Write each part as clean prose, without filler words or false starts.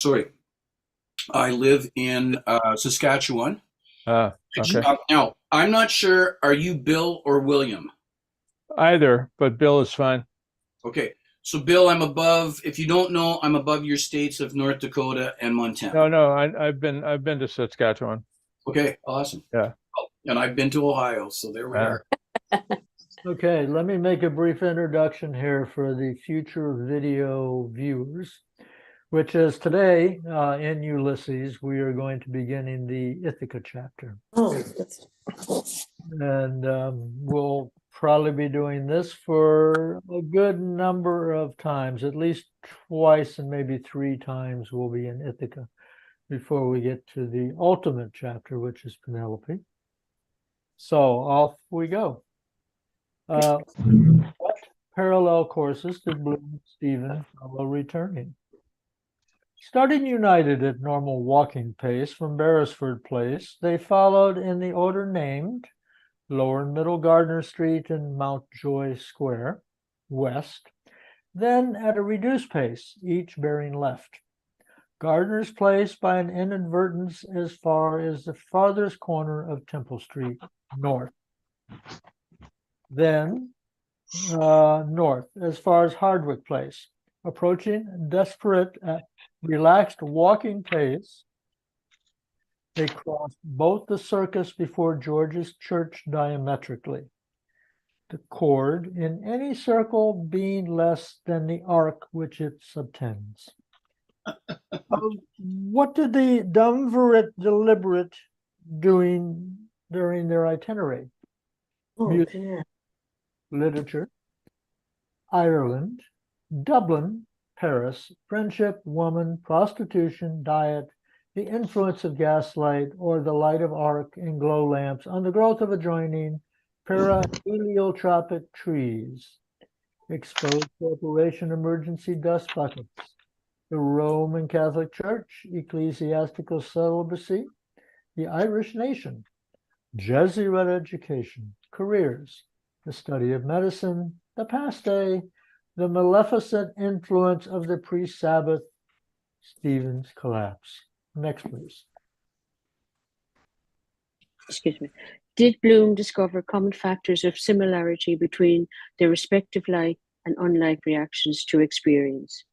Sorry, I live in Saskatchewan. Okay. Now, I'm not sure. Are you Bill or William? Either, but Bill is fine. Okay, so Bill, I'm above. If you don't know, I'm above your states of North Dakota and Montana. No, I've been to Saskatchewan. Okay, awesome. Yeah. And I've been to Ohio, so there we Uh, are. Okay, let me make a brief introduction here for the future video viewers, which is today in Ulysses, we are going to begin in the Ithaca chapter. Oh, that's And we'll probably be doing this for a good number of times, at least twice and maybe three times we'll be in Ithaca before we get to the ultimate chapter, which is Penelope. So off we go. What parallel courses did Bloom and Stephen follow returning? Starting united at normal walking pace from Beresford Place, they followed in the order named Lower and Middle Gardiner Street and Mountjoy Square, west, then at a reduced pace, each bearing left. Gardiner's Place by an inadvertence as far as the farthest corner of Temple Street, north. Then north as far as Hardwick Place, approaching desperate at relaxed walking pace. They crossed both the circus before George's Church diametrically, the chord in any circle being less than the arc which it subtends. What did the duumvirate deliberate doing during their itinerary? Music, okay. literature, Ireland, Dublin, Paris, friendship, woman, prostitution, diet, the influence of gaslight or the light of arc and glow lamps on the growth of adjoining heliotropic trees, exposed corporation emergency dust buckets, the Roman Catholic Church, ecclesiastical celibacy, the Irish nation, Jesuit education, careers, the study of medicine, the past day, the maleficent influence of the pre-Sabbath Stephen's collapse. Next, please. Excuse me. Did Bloom discover common factors of similarity between their respective like and unlike reactions to experience?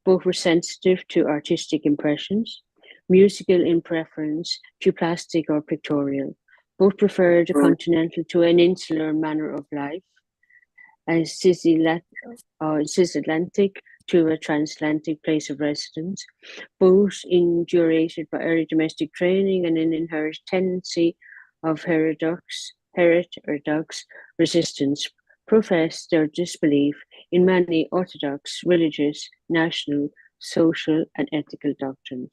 Both were sensitive to artistic impressions, musical in preference to plastic or pictorial. Both preferred a continental to an insular manner of life, a cisatlantic to a transatlantic place of residence, both indurated by early domestic training and an inherent tendency of heterodox resistance, professed their disbelief in many orthodox religious, national, social, and ethical doctrines.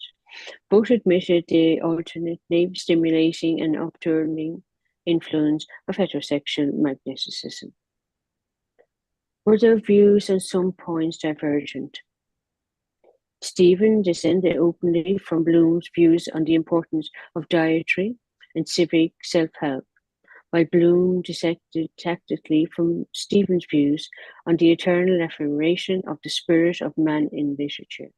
Both admitted the alternately stimulating and upturning influence of heterosexual magnetism. Were their views on some points divergent? Stephen dissented openly from Bloom's views on the importance of dietary and civic self-help, while Bloom dissected tactically from Stephen's views on the eternal affirmation of the spirit of man in literature.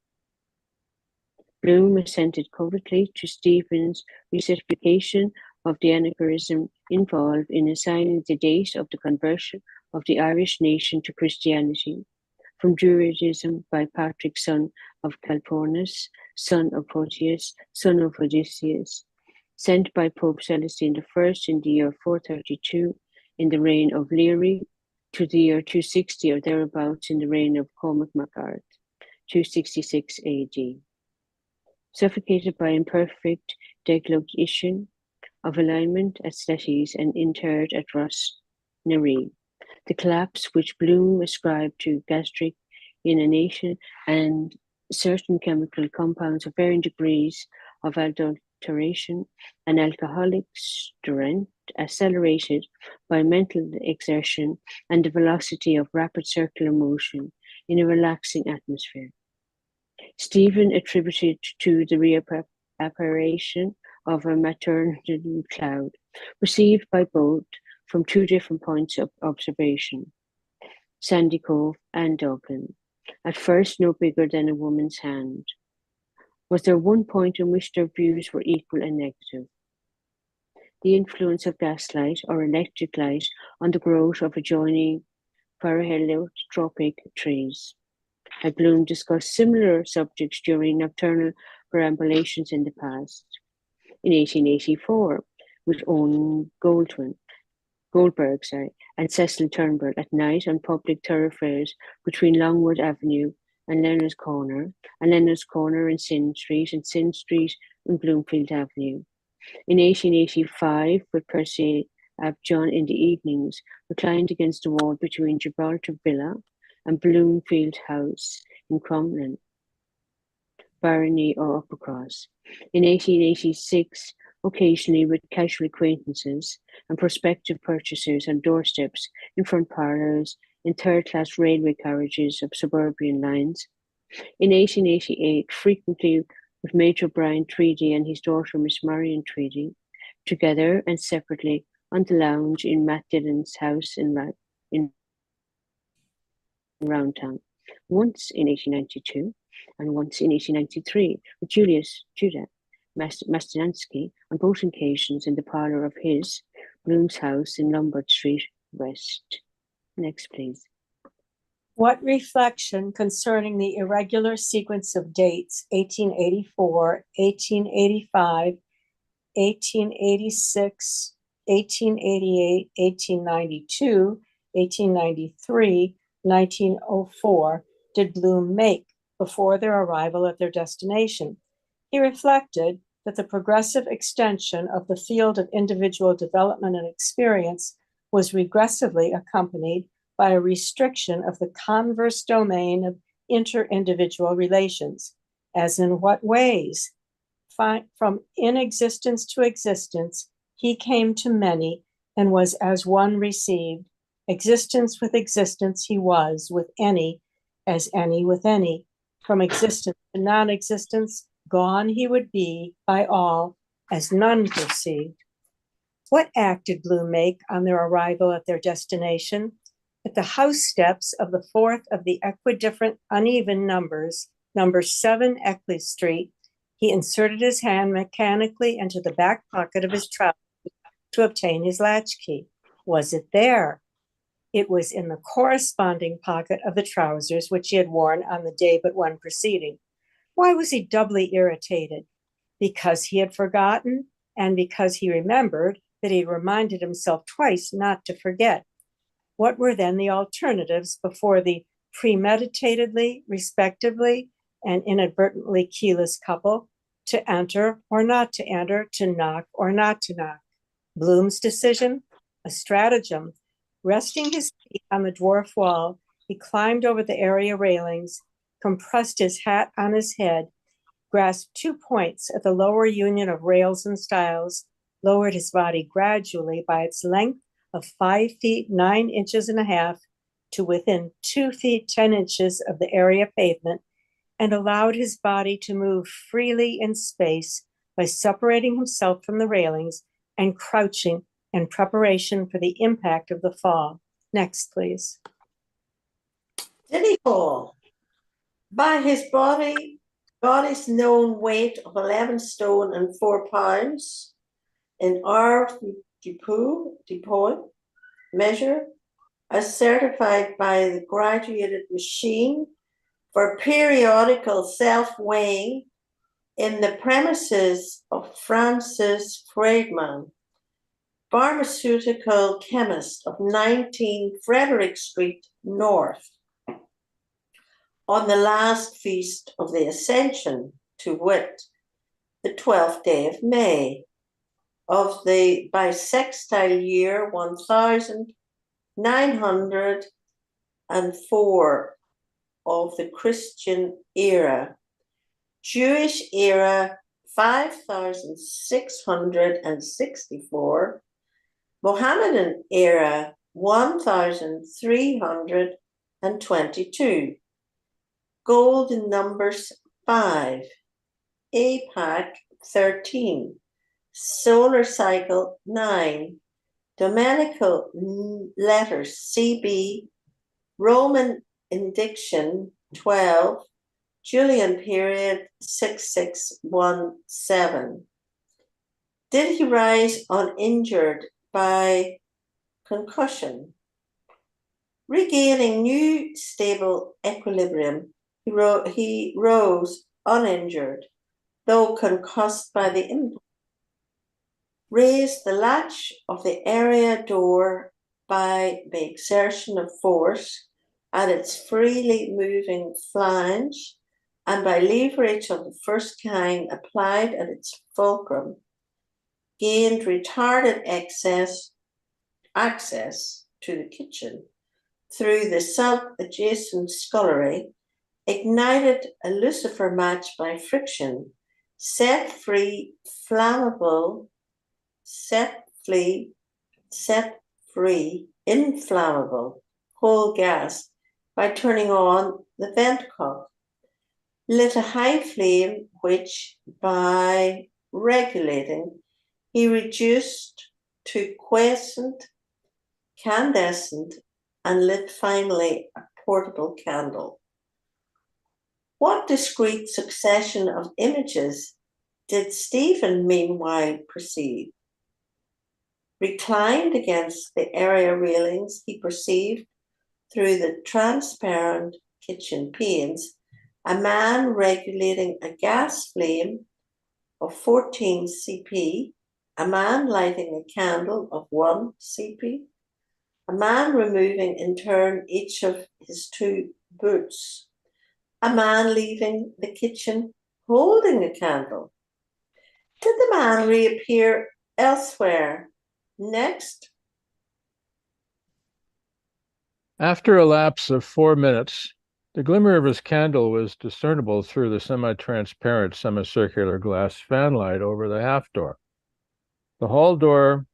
Bloom assented covertly to Stephen's recertification of the anachronism involved in assigning the date of the conversion of the Irish nation to Christianity from Druidism by Patrick, son of Calpurnius, son of Proteus, son of Odysseus, sent by Pope Celestine I in the year 432 in the reign of Leary to the year 260 or thereabouts in the reign of Cormac MacArt, 266 AD. Suffocated by imperfect deglutition of alignment at Sletties and interred at Ross Naree. The collapse which Bloom ascribed to gastric inanition and certain chemical compounds of varying degrees of adulteration and alcoholic strength accelerated by mental exertion and the velocity of rapid circular motion in a relaxing atmosphere. Stephen attributed to the reapparation of a maternal cloud, perceived by both from two different points of observation, Sandy Cove and Dublin, at first no bigger than a woman's hand, Was there one point in which their views were equal and negative? The influence of gaslight or electric light on the growth of adjoining phaeroheliotropic trees. Had Bloom discussed similar subjects during nocturnal perambulations in the past? In 1884, with Owen Goldberg, and Cecil Turnbull at night on public thoroughfares between Longwood Avenue and Leonard's Corner in Sin Street and Sin Street and Bloomfield Avenue. In 1885, with Percy ap John in the evenings, reclined against the wall between Gibraltar Villa and Bloomfield House in Crumlin, Barony or Uppercross. In 1886, occasionally with casual acquaintances and prospective purchasers on doorsteps, in front parlours, in third-class railway carriages of suburban lines. In 1888, frequently with Major Brian Tweedy and his daughter Miss Marion Tweedy, together and separately on the lounge in Matt Dillon's house in Roundtown, once in 1892 and once in 1893 with Judah Mastinansky on both occasions in the parlour of his, Bloom's house in Lombard Street West. Next, please. What reflection concerning the irregular sequence of dates 1884, 1885, 1886, 1888, 1892, 1893, 1904 did Bloom make before their arrival at their destination? He reflected that the progressive extension of the field of individual development and experience was regressively accompanied by a restriction of the converse domain of inter-individual relations. As in what ways? From inexistence to existence, he came to many and was as one received. Existence with existence he was with any, as any with any. From existence to non-existence, gone he would be by all, as none perceived. What act did Bloom make on their arrival at their destination? At the house steps of the fourth of the equidifferent uneven numbers, number 7 Eckley Street, he inserted his hand mechanically into the back pocket of his trousers to obtain his latchkey. Was it there? It was in the corresponding pocket of the trousers which he had worn on the day but one preceding. Why was he doubly irritated? Because he had forgotten, and because he remembered that he reminded himself twice not to forget. What were then the alternatives before the premeditatedly, respectively, and inadvertently keyless couple? To enter or not to enter, to knock or not to knock. Bloom's decision? A stratagem. Resting his feet on the dwarf wall, he climbed over the area railings, compressed his hat on his head, grasped 2 points at the lower union of rails and stiles, lowered his body gradually by its length of 5 feet 9 inches and a half to within 2 feet 10 inches of the area pavement, and allowed his body to move freely in space by separating himself from the railings and crouching in preparation for the impact of the fall. Next, please. Did he fall? By his body's known weight of 11 stone and 4 pounds in our depot measure, as certified by the graduated machine for periodical self-weighing in the premises of Francis Friedman, pharmaceutical chemist of 19 Frederick Street North, on the last feast of the Ascension, to wit, the 12th day of May, of the bisextile year 1904 of the Christian era, Jewish era 5664, Mohammedan era 1322, golden numbers 5, APAC 13, solar cycle 9, Dominical letters CB, Roman indiction 12, Julian period 6617. Did he rise uninjured by concussion? Regaining new stable equilibrium, he rose uninjured, though concussed by the impact. Raised the latch of the area door by the exertion of force at its freely moving flange, and by leverage of the first kind applied at its fulcrum, gained retarded access to the kitchen through the self-adjacent scullery, ignited a lucifer match by friction, set free inflammable whole gas by turning on the vent cock, lit a high flame which, by regulating, he reduced to quiescent, candescent, and lit finally a portable candle. What discrete succession of images did Stephen meanwhile perceive? Reclined against the area railings, he perceived through the transparent kitchen panes a man regulating a gas flame of 14 cp, a man lighting a candle of 1 cp, a man removing in turn each of his 2 boots, a man leaving the kitchen holding a candle. Did the man reappear elsewhere next? After a lapse of 4 minutes, the glimmer of his candle was discernible through the semi-transparent semicircular glass fanlight over the half door. The hall door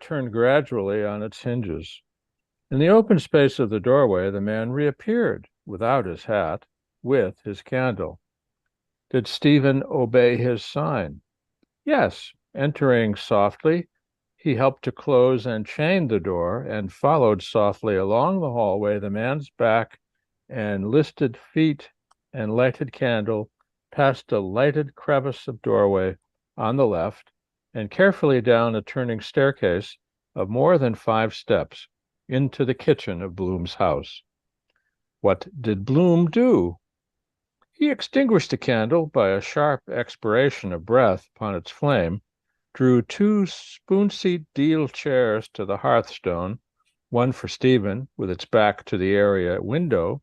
turned gradually on its hinges. In the open space of the doorway, the man reappeared without his hat, with his candle. Did Stephen obey his sign? Yes. Entering softly, he helped to close and chain the door and followed softly along the hallway, the man's back and listed feet and lighted candle, past a lighted crevice of doorway on the left, and carefully down a turning staircase of more than 5 steps into the kitchen of Bloom's house. What did Bloom do? He extinguished the candle by a sharp expiration of breath upon its flame, drew 2 spoon-seat deal chairs to the hearthstone, one for Stephen with its back to the area window,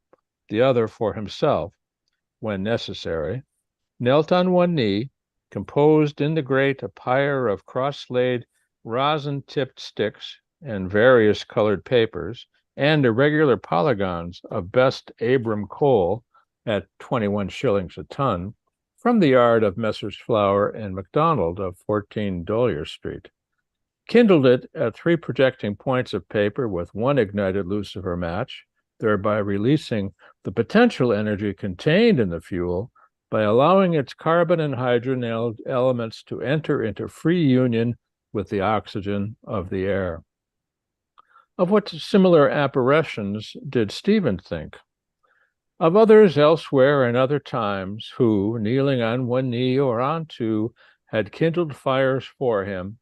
the other for himself when necessary, knelt on one knee, composed in the grate a pyre of cross-laid rosin-tipped sticks and various colored papers, and irregular polygons of best Abram coal at 21 shillings a ton, from the yard of Messrs. Flower and MacDonald of 14 Dollier Street, kindled it at 3 projecting points of paper with 1 ignited lucifer match, thereby releasing the potential energy contained in the fuel by allowing its carbon and hydrogen elements to enter into free union with the oxygen of the air. Of what similar apparitions did Stephen think? Of others elsewhere and other times who, kneeling on 1 knee or on 2, had kindled fires for him,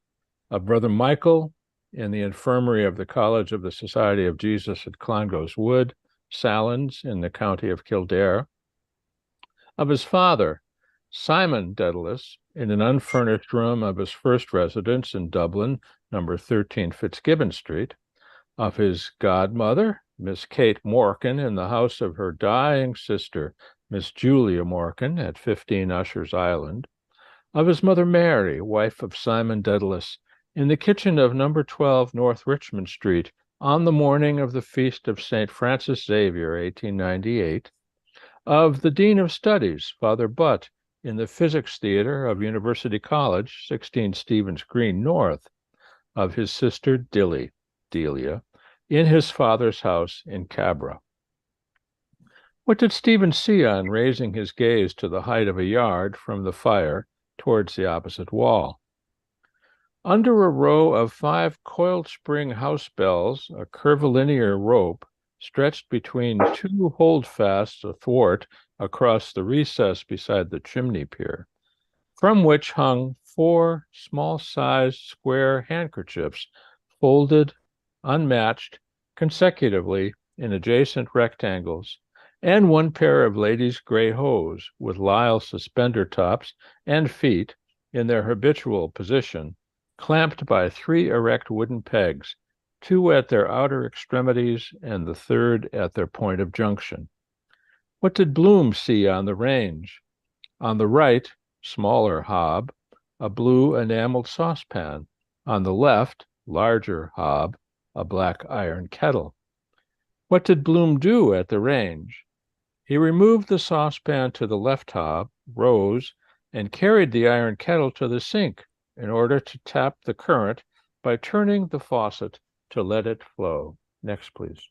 of Brother Michael in the infirmary of the College of the Society of Jesus at Clongowes Wood, Sallins in the county of Kildare, of his father, Simon Dedalus, in an unfurnished room of his first residence in Dublin, number 13 Fitzgibbon Street, of his godmother, Miss Kate Morkan, in the house of her dying sister, Miss Julia Morkan, at 15 Usher's Island, of his mother Mary, wife of Simon Dedalus, in the kitchen of number 12 North Richmond Street, on the morning of the feast of St. Francis Xavier, 1898, of the Dean of Studies, Father Butt, in the Physics Theatre of University College, 16 Stevens Green North, of his sister Delia, in his father's house in Cabra. What did Stephen see on raising his gaze to the height of a yard from the fire towards the opposite wall? Under a row of 5 coiled spring house bells, a curvilinear rope stretched between two holdfasts athwart across the recess beside the chimney pier, from which hung 4 small-sized square handkerchiefs, folded, unmatched, consecutively in adjacent rectangles, and 1 pair of ladies' gray hose with lisle suspender tops and feet in their habitual position, clamped by 3 erect wooden pegs, 2 at their outer extremities and the 3rd at their point of junction. What did Bloom see on the range? On the right, smaller hob, a blue enameled saucepan. On the left, larger hob, a black iron kettle. What did Bloom do at the range? He removed the saucepan to the left hob, rose, and carried the iron kettle to the sink in order to tap the current by turning the faucet to let it flow. Next, please.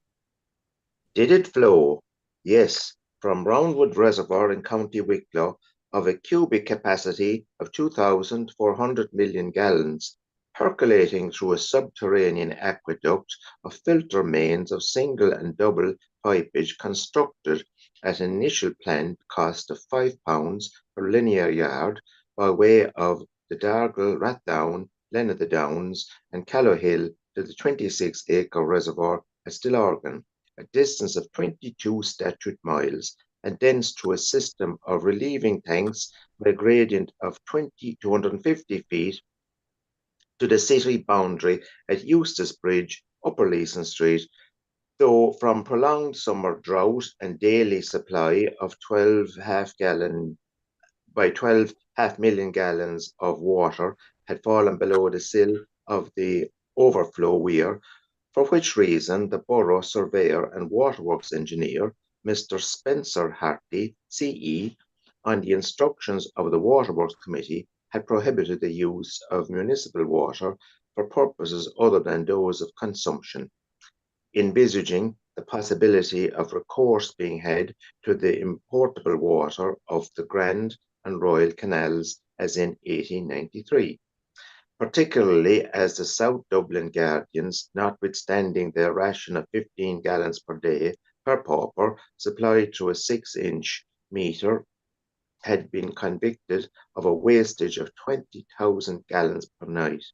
Did it flow? Yes, from Roundwood Reservoir in County Wicklow of a cubic capacity of 2,400 million gallons, percolating through a subterranean aqueduct of filter mains of single and double pipage constructed at an initial planned cost of £5 per linear yard by way of the Dargle, Rathdown, Glen of the Downs and Callowhill to the 26-acre reservoir at Stillorgan, a distance of 22 statute miles, and thence through a system of relieving tanks by a gradient of 250 feet to the city boundary at Eustace Bridge, Upper Leeson Street, though from prolonged summer drought and daily supply of 12 half million gallons of water had fallen below the sill of the overflow weir, for which reason the borough surveyor and waterworks engineer, Mr. Spencer Harty, CE, on the instructions of the Waterworks Committee, had prohibited the use of municipal water for purposes other than those of consumption, envisaging the possibility of recourse being had to the importable water of the Grand and Royal Canals as in 1893. Particularly as the South Dublin Guardians, notwithstanding their ration of 15 gallons per day per pauper supplied through a 6-inch meter, had been convicted of a wastage of 20,000 gallons per night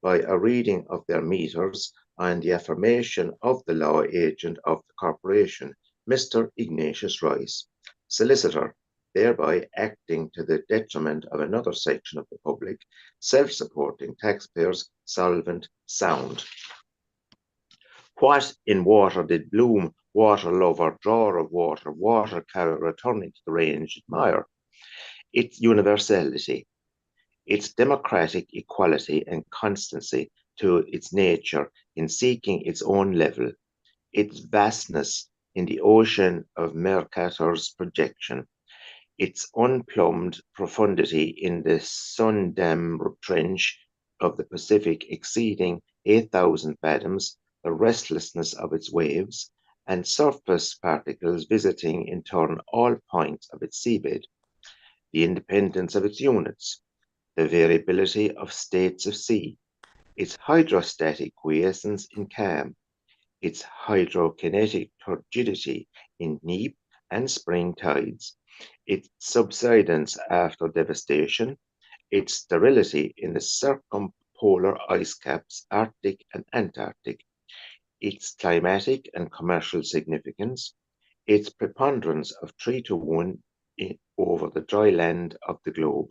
by a reading of their meters on the affirmation of the law agent of the corporation, Mr. Ignatius Rice, solicitor, thereby acting to the detriment of another section of the public, self-supporting taxpayers, solvent, sound. What in water did Bloom, water lover, drawer of water, water carrier returning to the range admire? Its universality, its democratic equality and constancy to its nature in seeking its own level, its vastness in the ocean of Mercator's projection, its unplumbed profundity in the Sundam trench of the Pacific exceeding 8,000 fathoms, the restlessness of its waves, and surface particles visiting in turn all points of its seabed, the independence of its units, the variability of states of sea, its hydrostatic quiescence in calm, its hydrokinetic turgidity in neap and spring tides, its subsidence after devastation, its sterility in the circumpolar ice caps, Arctic and Antarctic, its climatic and commercial significance, its preponderance of 3-to-1 over the dry land of the globe,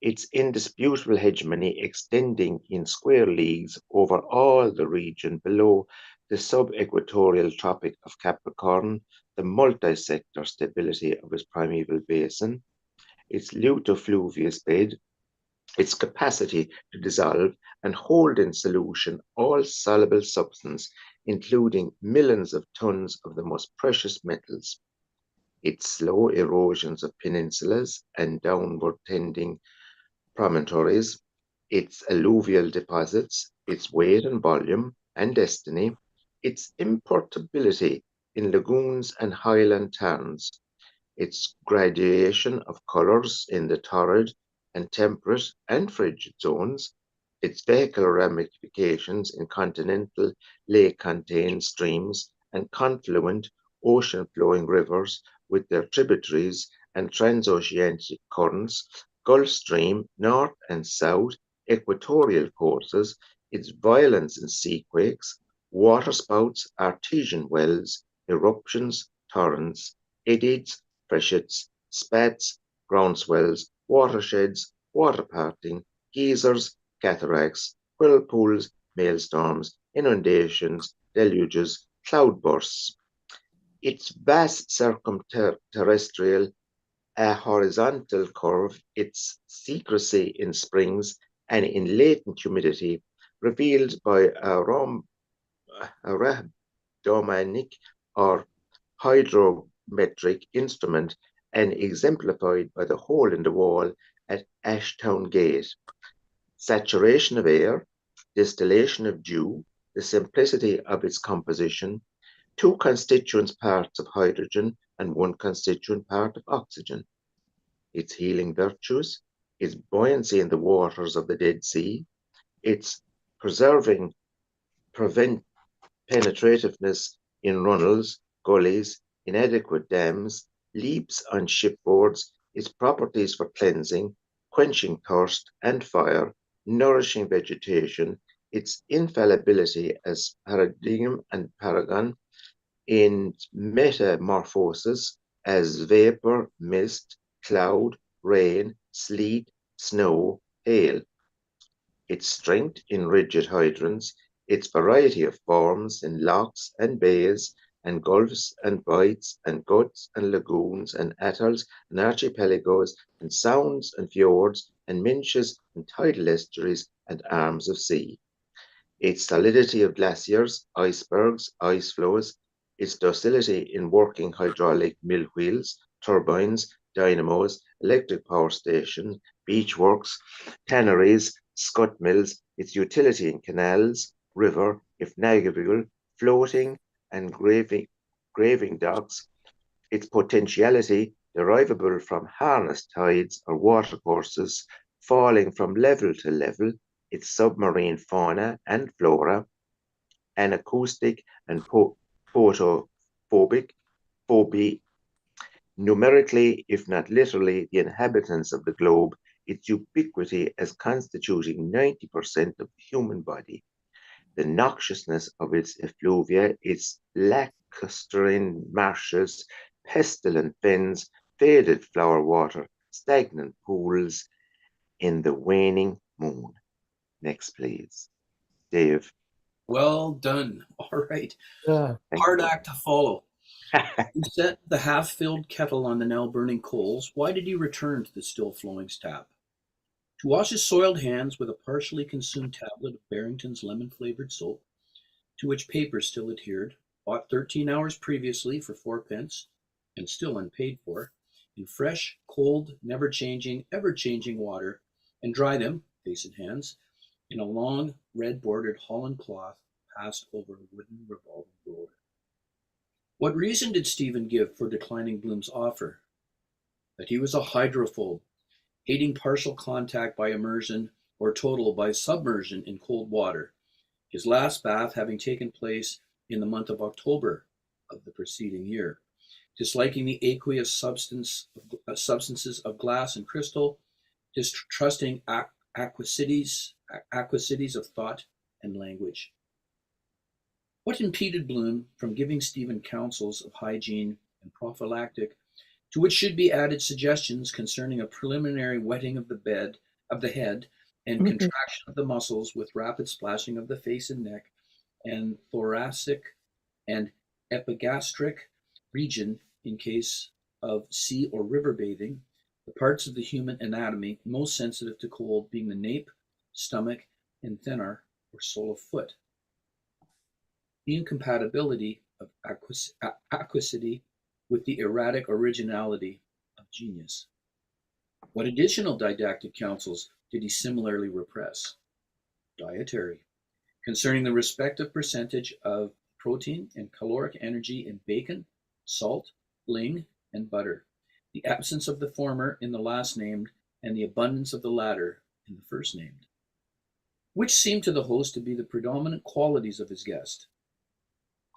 its indisputable hegemony extending in square leagues over all the region below the sub-equatorial Tropic of Capricorn, the multi-sector stability of its primeval basin, its lutofluvius bed, its capacity to dissolve and hold in solution all soluble substance, including millions of tons of the most precious metals, its slow erosions of peninsulas and downward tending promontories, its alluvial deposits, its weight and volume and destiny, its importability in lagoons and highland tarns, its gradation of colours in the torrid and temperate and frigid zones, its vehicular ramifications in continental lake-contained streams and confluent ocean-flowing rivers with their tributaries and transoceanic currents, Gulf Stream, north and south, equatorial courses, its violence in seaquakes, waterspouts, artesian wells, eruptions, torrents, eddies, freshets, spats, groundswells, watersheds, water parting, geysers, cataracts, whirlpools, maelstorms, inundations, deluges, cloudbursts. Its vast circumterrestrial, a horizontal curve, its secrecy in springs and in latent humidity, revealed by a rhabdominic or hydrometric instrument and exemplified by the hole in the wall at Ashtown Gate. Saturation of air, distillation of dew, the simplicity of its composition, two constituent parts of hydrogen and one constituent part of oxygen. Its healing virtues, its buoyancy in the waters of the Dead Sea, its penetrativeness in runnels, gullies, inadequate dams, leaps on shipboards, its properties for cleansing, quenching thirst and fire, nourishing vegetation, its infallibility as paradigm and paragon, in metamorphosis as vapor, mist, cloud, rain, sleet, snow, hail. Its strength in rigid hydrants, its variety of forms in lochs and bays and gulfs and bights and guts and lagoons and atolls and archipelagos and sounds and fjords and minches and tidal estuaries and arms of sea. Its solidity of glaciers, icebergs, ice flows, its docility in working hydraulic mill wheels, turbines, dynamos, electric power stations, beachworks, tanneries, scut mills, its utility in canals, river, if navigable, floating and graving docks, its potentiality derivable from harness tides or watercourses falling from level to level, its submarine fauna and flora, and acoustic and photophobic, numerically, if not literally, the inhabitants of the globe, its ubiquity as constituting 90% of the human body, the noxiousness of its effluvia, its lacustrine marshes, pestilent fens, faded flower water, stagnant pools in the waning moon. Next, please. Dave. Well done. All right. Yeah. Hard act to follow. He set the half-filled kettle on the now burning coals. Why did he return to the still-flowing tap? To wash his soiled hands with a partially consumed tablet of Barrington's lemon-flavored soap, to which paper still adhered, bought 13 hours previously for 4 pence, and still unpaid for, in fresh, cold, never-changing, ever-changing water, and dry them, face and hands, in a long, red-bordered Holland cloth passed over a wooden revolving door. What reason did Stephen give for declining Bloom's offer? That he was a hydrophobe, hating partial contact by immersion or total by submersion in cold water, his last bath having taken place in the month of October of the preceding year, disliking the aqueous substances of glass and crystal, distrusting aquacities of thought and language. What impeded Bloom from giving Stephen counsels of hygiene and prophylactic, to which should be added suggestions concerning a preliminary wetting of the head, and contraction of the muscles with rapid splashing of the face and neck, and thoracic and epigastric region in case of sea or river bathing, the parts of the human anatomy most sensitive to cold being the nape, stomach, and thenar or sole of foot. The incompatibility of aquacity with the erratic originality of genius. What additional didactic counsels did he similarly repress? Dietary, concerning the respective percentage of protein and caloric energy in bacon, salt, ling, and butter, the absence of the former in the last named, and the abundance of the latter in the first named. Which seemed to the host to be the predominant qualities of his guest?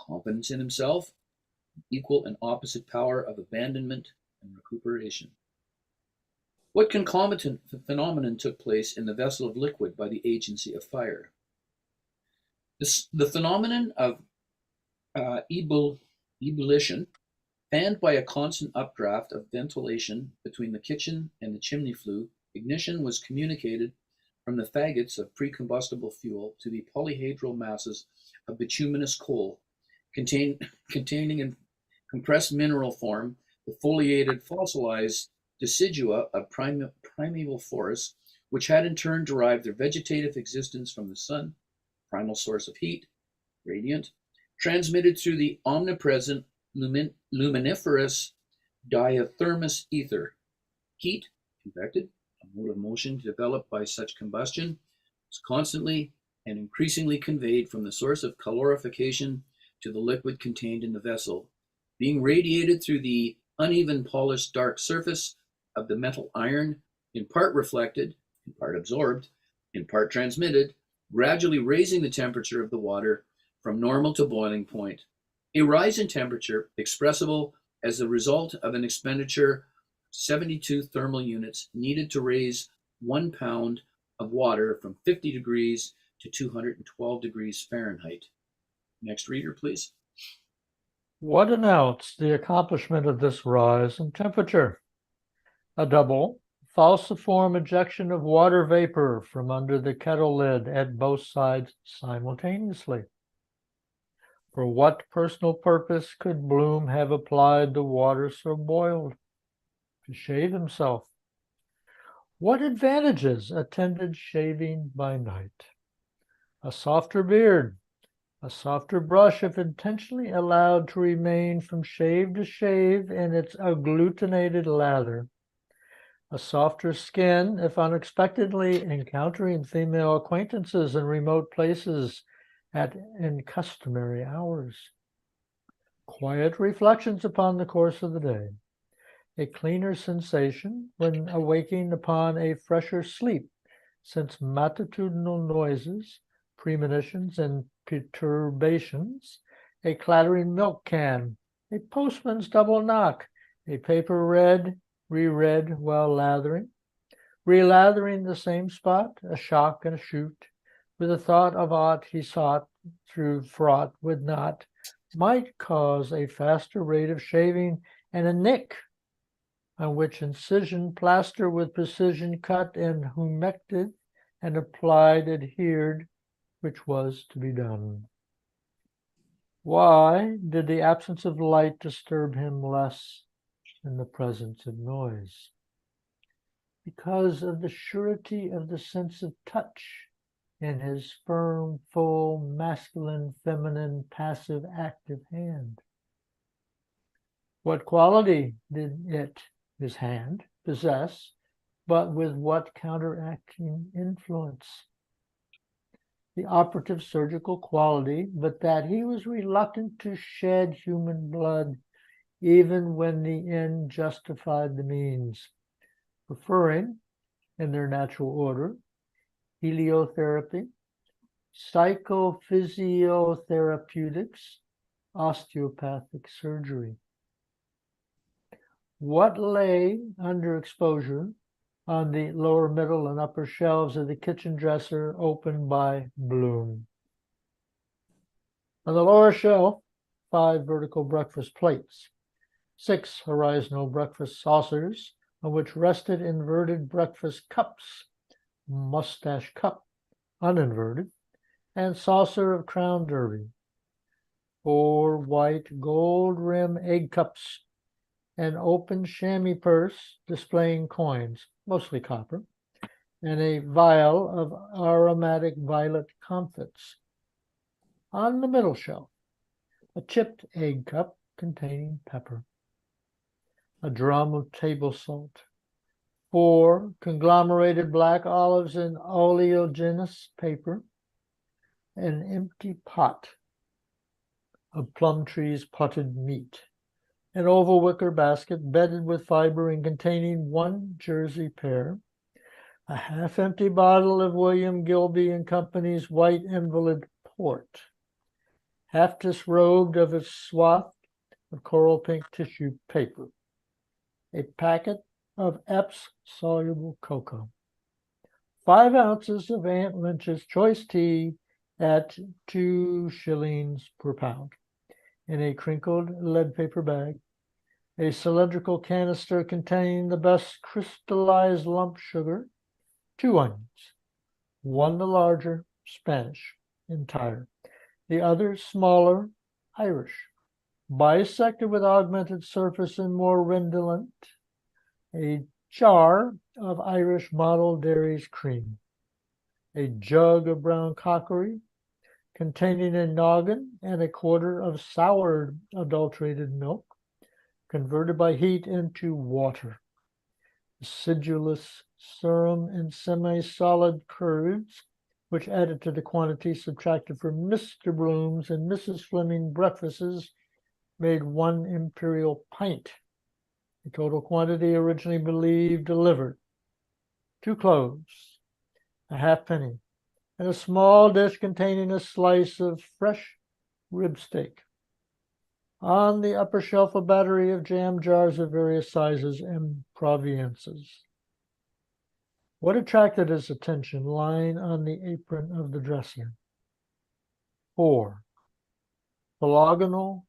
confidence in himself, equal and opposite power of abandonment and recuperation. What concomitant phenomenon took place in the vessel of liquid by the agency of fire? The phenomenon of ebullition, fanned by a constant updraft of ventilation between the kitchen and the chimney flue, ignition was communicated from the faggots of pre-combustible fuel to the polyhedral masses of bituminous coal, containing in compressed mineral form the foliated fossilized decidua of primeval forests, which had in turn derived their vegetative existence from the sun, primal source of heat, radiant, transmitted through the omnipresent luminiferous diathermous ether. Heat, convected, a mode of motion developed by such combustion, was constantly and increasingly conveyed from the source of calorification to the liquid contained in the vessel, being radiated through the uneven polished dark surface of the metal iron, in part reflected, in part absorbed, in part transmitted, gradually raising the temperature of the water from normal to boiling point. A rise in temperature expressible as the result of an expenditure of 72 thermal units needed to raise 1 pound of water from 50 degrees to 212 degrees Fahrenheit. Next reader, please. What announced the accomplishment of this rise in temperature? A double, falciform ejection of water vapor from under the kettle lid at both sides simultaneously. For what personal purpose could Bloom have applied the water so boiled? To shave himself. What advantages attended shaving by night? A softer beard, a softer brush if intentionally allowed to remain from shave to shave in its agglutinated lather, a softer skin if unexpectedly encountering female acquaintances in remote places at uncustomary hours, quiet reflections upon the course of the day, a cleaner sensation when awaking upon a fresher sleep, since matutidinal noises, premonitions, and perturbations, a clattering milk can, a postman's double knock, a paper read, reread while lathering, relathering the same spot, a shock and a shoot, with a thought of aught he sought through fraught with not, might cause a faster rate of shaving and a nick on which incision plaster with precision cut and humected and applied adhered, which was to be done. Why did the absence of light disturb him less than the presence of noise? Because of the surety of the sense of touch in his firm, full, masculine, feminine, passive, active hand. What quality did it, his hand, possess, but with what counteracting influence? The operative surgical quality, but that he was reluctant to shed human blood, even when the end justified the means, preferring, in their natural order, heliotherapy, psychophysiotherapeutics, osteopathic surgery. What lay under exposure on the lower, middle, and upper shelves of the kitchen dresser opened by Bloom? On the lower shelf, 5 vertical breakfast plates, 6 horizontal breakfast saucers, on which rested inverted breakfast cups, mustache cup, uninverted, and saucer of crown derby, 4 white gold rim egg cups, an open chamois purse displaying coins, mostly copper, and a vial of aromatic violet comfits. On the middle shelf, a chipped egg cup containing pepper, a drum of table salt, 4 conglomerated black olives in oleogenous paper, an empty pot of plum trees potted meat, an oval wicker basket bedded with fiber and containing 1 Jersey pear, a half-empty bottle of William Gilby and Company's white invalid port, half disrobed of its swath of coral pink tissue paper, a packet of Epps soluble cocoa, 5 ounces of Aunt Lynch's choice tea at 2 shillings per pound, in a crinkled lead paper bag, a cylindrical canister containing the best crystallized lump sugar, 2 onions, one the larger, Spanish, entire, the other smaller, Irish, bisected with augmented surface and more redolent, a jar of Irish model dairy's cream, a jug of brown cockery containing a noggin and a quarter of soured adulterated milk, converted by heat into water, acidulous serum and semi-solid curds, which added to the quantity subtracted from Mr. Bloom's and Mrs. Fleming breakfasts, made 1 imperial pint, the total quantity originally believed delivered, 2 cloves, a halfpenny, and a small dish containing a slice of fresh rib steak. On the upper shelf, a battery of jam jars of various sizes and provenances. What attracted his attention lying on the apron of the dresser? 4 polygonal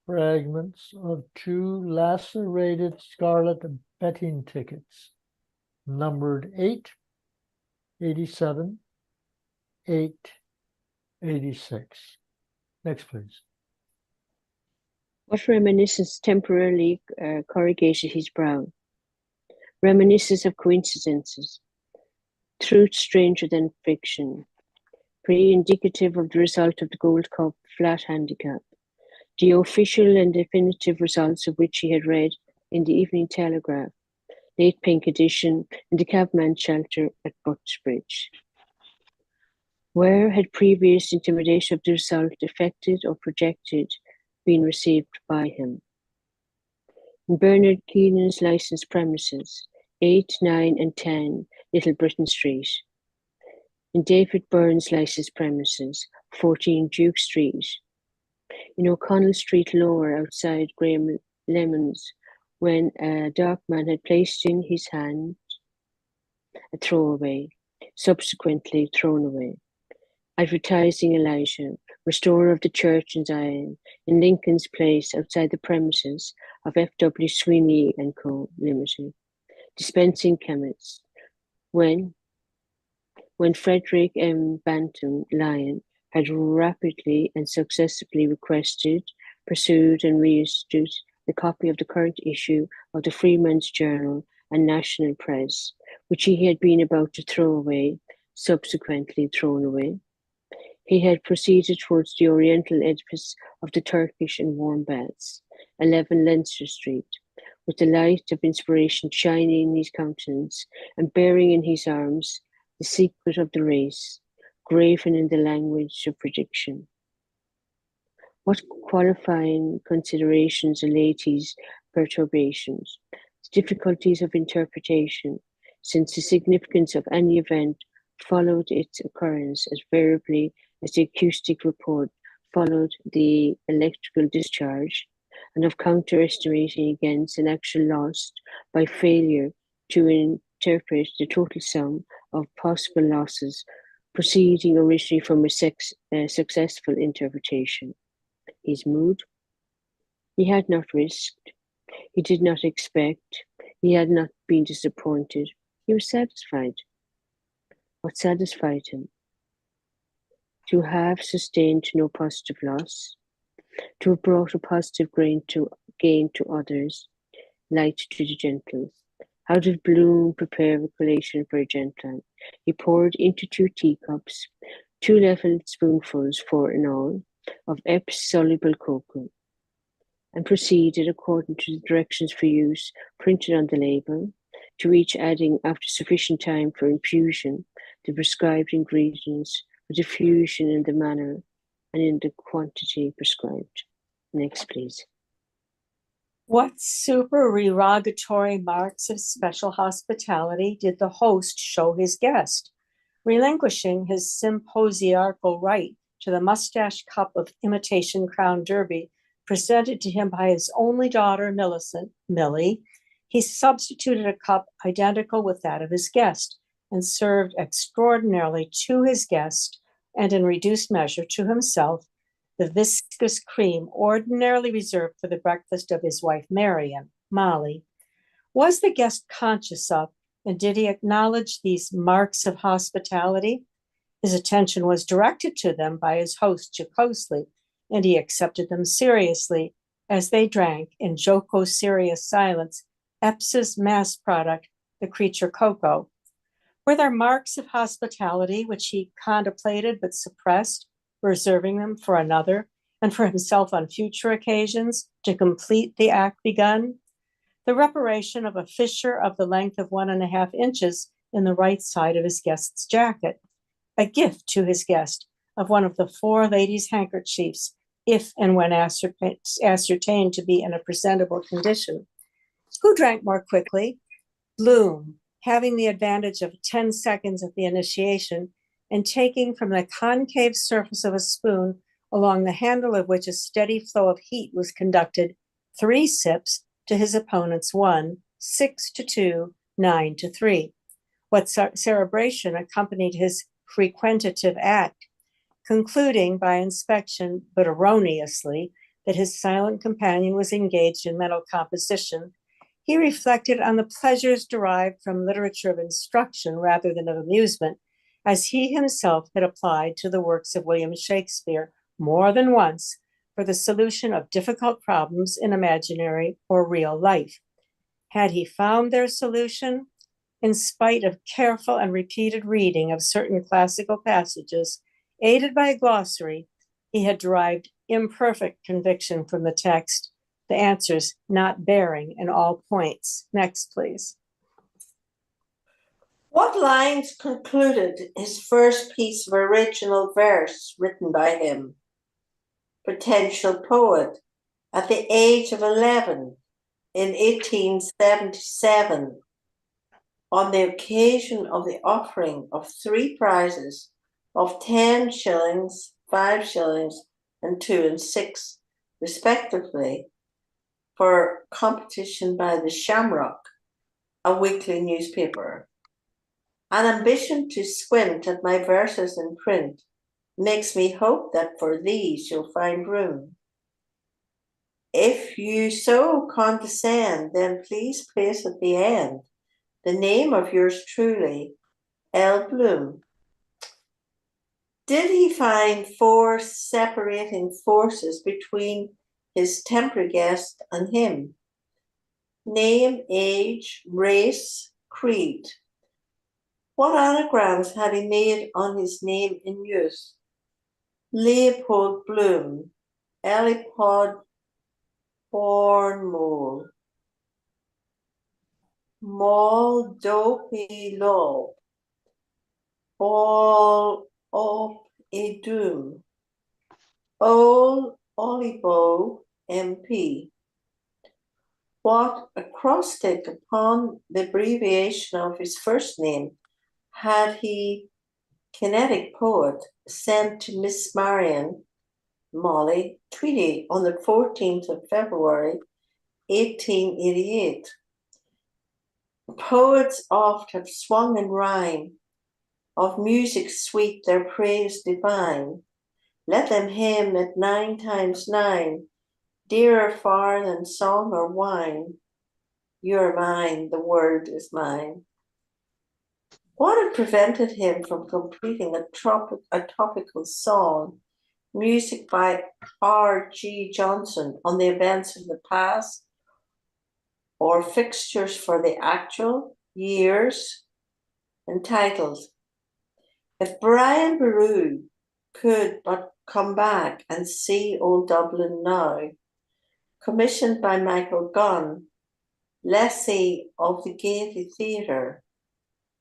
fragments of 2 lacerated scarlet betting tickets, numbered 8, 87, 8, 86. Next, please. What reminiscence temporarily corrugated his brow? Reminiscence of coincidences, truth stranger than fiction, pre-indicative of the result of the Gold Cup flat handicap, the official and definitive results of which he had read in the Evening Telegraph, late pink edition, in the cabman's shelter at Buttsbridge. Where had previous intimidation of the result affected or projected been received by him? In Bernard Keenan's licensed premises, 8, 9, and 10 Little Britain Street. In David Byrne's licensed premises, 14 Duke Street. In O'Connell Street Lower outside Graham Lemon's, when a dark man had placed in his hand a throwaway, subsequently thrown away. Advertising Elijah, restorer of the church in Zion, in Lincoln's Place outside the premises of F.W. Sweeney and Co. Limited. Dispensing chemists. When Frederick M. Bantam Lyon had rapidly and successfully requested, pursued, and reissued the copy of the current issue of the Freeman's Journal and National Press, which he had been about to throw away, subsequently thrown away. He had proceeded towards the oriental edifice of the Turkish and Warm Baths, 11 Leinster Street, with the light of inspiration shining in his countenance and bearing in his arms the secret of the race, graven in the language of prediction. What qualifying considerations allayed his perturbations, the difficulties of interpretation, since the significance of any event followed its occurrence as variably as the acoustic report followed the electrical discharge, and of counter-estimating against an actual loss by failure to interpret the total sum of possible losses proceeding originally from a successful interpretation. His mood? He had not risked, he did not expect, he had not been disappointed, he was satisfied. What satisfied him? To have sustained no positive loss, to have brought a positive gain to others, light to the gentles. How did Bloom prepare a collation for a gentleman? He poured into 2 teacups, 2 level spoonfuls, 4 in all, of Epps soluble cocoa, and proceeded according to the directions for use printed on the label, to each adding, after sufficient time for infusion, the prescribed ingredients for diffusion in the manner and in the quantity prescribed. Next, please. What supererogatory marks of special hospitality did the host show his guest, relinquishing his symposiarchal right to the mustache cup of imitation Crown Derby presented to him by his only daughter, Millie, he substituted a cup identical with that of his guest and served extraordinarily to his guest and in reduced measure to himself the viscous cream ordinarily reserved for the breakfast of his wife, Marian, Molly. Was the guest conscious of, and did he acknowledge these marks of hospitality? His attention was directed to them by his host jocosely, and he accepted them seriously as they drank in jocose-serious silence Epps's mass product, the creature cocoa. Were there marks of hospitality which he contemplated but suppressed, reserving them for another and for himself on future occasions to complete the act begun? The reparation of a fissure of the length of 1.5 inches in the right side of his guest's jacket, a gift to his guest of one of the 4 ladies' handkerchiefs, if and when ascertained to be in a presentable condition. Who drank more quickly? Bloom, having the advantage of 10 seconds at the initiation, and taking from the concave surface of a spoon, along the handle of which a steady flow of heat was conducted, 3 sips to his opponent's 1, 6 to 2, 9 to 3. What cerebration accompanied his frequentative act, concluding by inspection, but erroneously, that his silent companion was engaged in mental composition, he reflected on the pleasures derived from literature of instruction rather than of amusement, as he himself had applied to the works of William Shakespeare more than once for the solution of difficult problems in imaginary or real life. Had he found their solution? In spite of careful and repeated reading of certain classical passages, aided by a glossary, he had derived imperfect conviction from the text, the answers not bearing in all points. Next, please. What lines concluded his first piece of original verse written by him? Potential poet at the age of 11 in 1877, on the occasion of the offering of 3 prizes of 10 shillings, 5 shillings, and 2 and 6, respectively, for competition by the Shamrock, a weekly newspaper. An ambition to squint at my verses in print makes me hope that for these you'll find room. If you so condescend, then please place at the end the name of yours truly, L. Bloom. Did he find 4 separating forces between his temporary guest and him? Name, age, race, creed. What anagrams had he made on his name in youth? Leopold Bloom, Elipod Bornmole, Mol Dopi Lob, All Op Edum, Ol Olibo MP. What acrostic upon the abbreviation of his first name had he, kinetic poet, sent to Miss Marian, Molly, Tweedy on the 14th of February, 1888. Poets oft have swung in rhyme, of music sweet their praise divine. Let them hymn at 9 times 9, dearer far than song or wine. You're mine, the word is mine. What had prevented him from completing a topical song, music by R.G. Johnson on the events of the past, or fixtures for the actual years, entitled, If Brian Boru could but come back and see old Dublin now, commissioned by Michael Gunn, lessee of the Gaiety Theatre,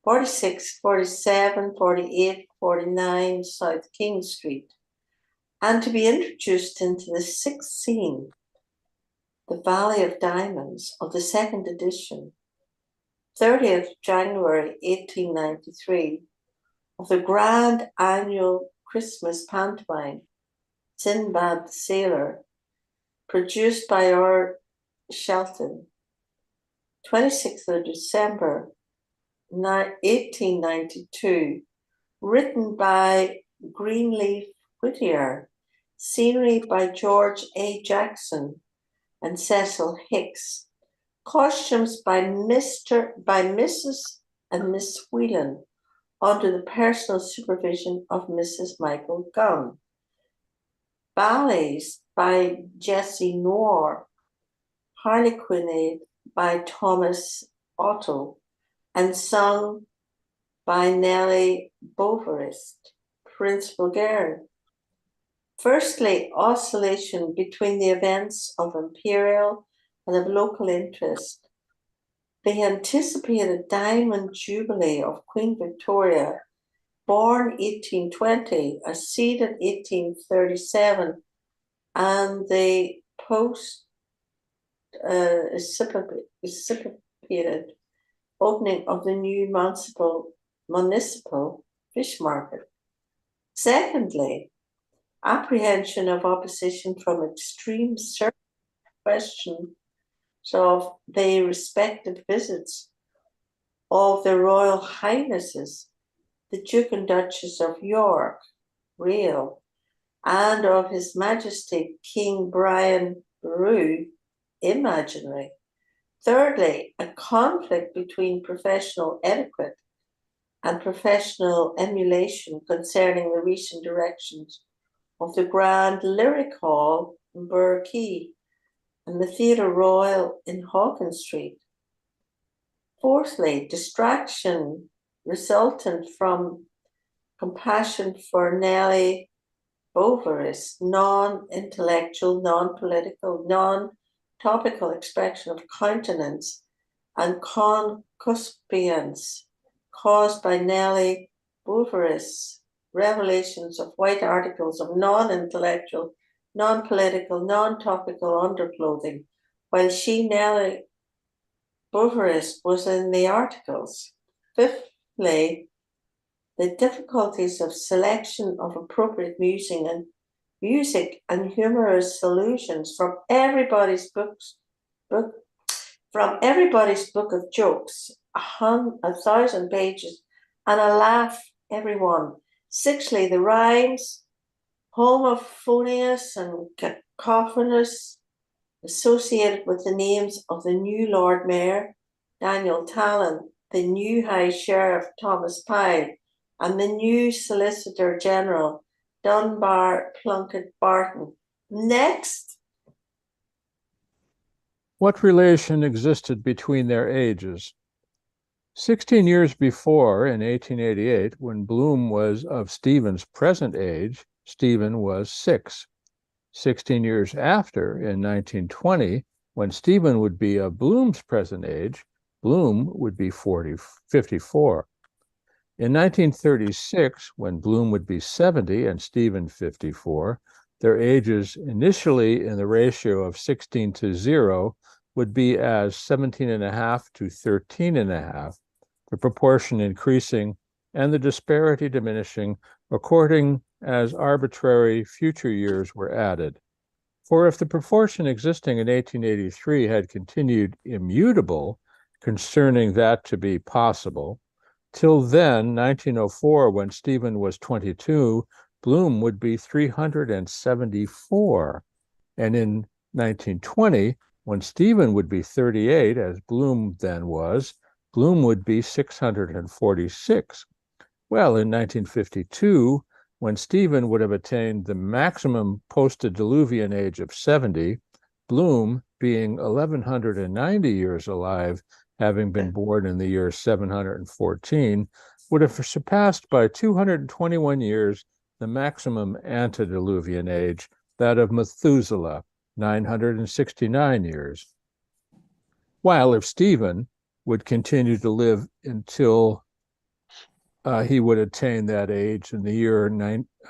46, 47, 48, 49 South King Street, and to be introduced into the 6th scene, The Valley of Diamonds, of the 2nd edition, 30th January 1893, of the grand annual Christmas pantomime, Sinbad the Sailor, produced by R. Shelton. 26th of December, 1892, written by Greenleaf Whittier, scenery by George A. Jackson and Cecil Hicks, costumes by Mrs. and Miss Whelan under the personal supervision of Mrs. Michael Gunn, ballets by Jessie Noir, harlequinade by Thomas Otto, and sung by Nellie Bovarist, principal girl. Firstly, oscillation between the events of imperial and of local interest. The anticipated Diamond Jubilee of Queen Victoria, born 1820, acceded 1837, and the post-anticipated opening of the new municipal fish market. Secondly, apprehension of opposition from extreme questions of the respective visits of the Royal Highnesses, the Duke and Duchess of York, real, and of His Majesty King Brian Boru, imaginary. Thirdly, a conflict between professional etiquette and professional emulation concerning the recent directions of the Grand Lyric Hall in Burr Quay and the Theatre Royal in Hawkins Street. Fourthly, distraction resultant from compassion for Nellie Bovarist, non-intellectual, non-political, non-topical expression of countenance and concupiscence caused by Nellie Bovarist's revelations of white articles of non-intellectual, non-political, non-topical underclothing, while she, Nellie Bovarist, was in the articles. Fifthly, the difficulties of selection of appropriate music and humorous solutions from everybody's book of jokes, 1,000 pages, and a laugh everyone. Sixthly, the rhymes, homophonious and cacophonous, associated with the names of the new Lord Mayor, Daniel Tallon, the new High Sheriff, Thomas Pye, and the new Solicitor General, Dunbar Plunkett Barton. Next. What relation existed between their ages? 16 years before, in 1888, when Bloom was of Stephen's present age, Stephen was 6. 16 years after, in 1920, when Stephen would be of Bloom's present age, Bloom would be 54. In 1936, when Bloom would be 70 and Stephen 54, their ages initially in the ratio of 16 to 0 would be as 17.5 to 13.5, the proportion increasing and the disparity diminishing according as arbitrary future years were added. For if the proportion existing in 1883 had continued immutable concerning that to be possible, till then, 1904, when Stephen was 22, Bloom would be 374. And in 1920, when Stephen would be 38, as Bloom then was, Bloom would be 646. Well, in 1952, when Stephen would have attained the maximum post-diluvian age of 70, Bloom, being 1,190 years alive, having been born in the year 714, would have surpassed by 221 years the maximum antediluvian age, that of Methuselah, 969 years. While if Stephen would continue to live until he would attain that age in the year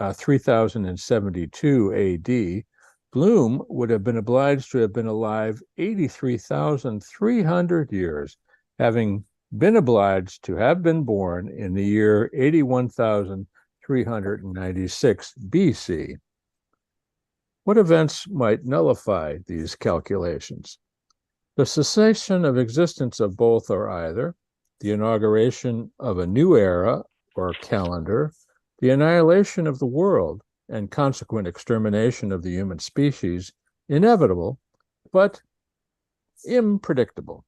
3072 AD, Bloom would have been obliged to have been alive 83,300 years, having been obliged to have been born in the year 81,300 396 BC. What events might nullify these calculations? The cessation of existence of both or either, the inauguration of a new era or calendar, the annihilation of the world and consequent extermination of the human species, inevitable, but unpredictable.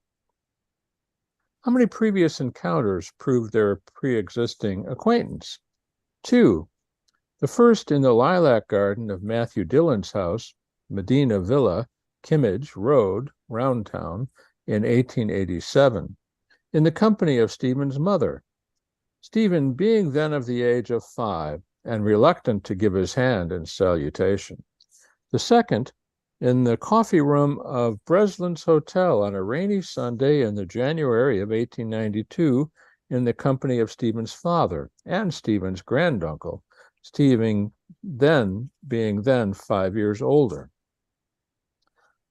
How many previous encounters proved their pre-existing acquaintance? 2. The first in the lilac garden of Matthew Dillon's house, Medina Villa, Kimmage Road, Roundtown, in 1887, in the company of Stephen's mother. Stephen being then of the age of 5 and reluctant to give his hand in salutation. The second, in the coffee room of Breslin's Hotel on a rainy Sunday in the January of 1892, in the company of Stephen's father and Stephen's granduncle, Stephen being 5 years older.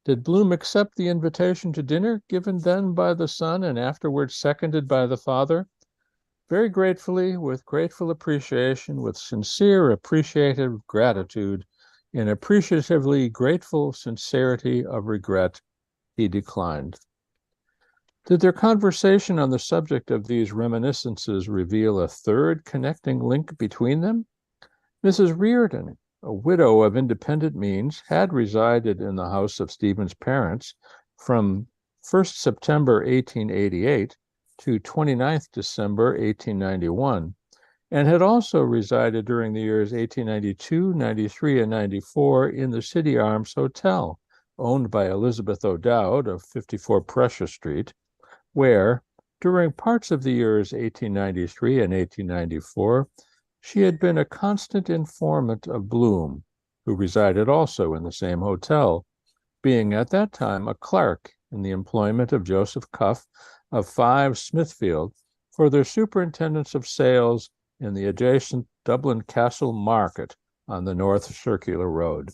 Did Bloom accept the invitation to dinner given then by the son and afterwards seconded by the father? Very gratefully, with grateful appreciation, with sincere appreciative gratitude, in appreciatively grateful sincerity of regret, he declined. Did their conversation on the subject of these reminiscences reveal a third connecting link between them? Mrs. Reardon, a widow of independent means, had resided in the house of Stephen's parents from 1st September 1888 to 29th December 1891, and had also resided during the years 1892, 93, and 94 in the City Arms Hotel, owned by Elizabeth O'Dowd of 54 Precious Street, where, during parts of the years 1893 and 1894, she had been a constant informant of Bloom, who resided also in the same hotel, being at that time a clerk in the employment of Joseph Cuff of 5 Smithfield for their superintendence of sales in the adjacent Dublin Castle Market on the North Circular Road.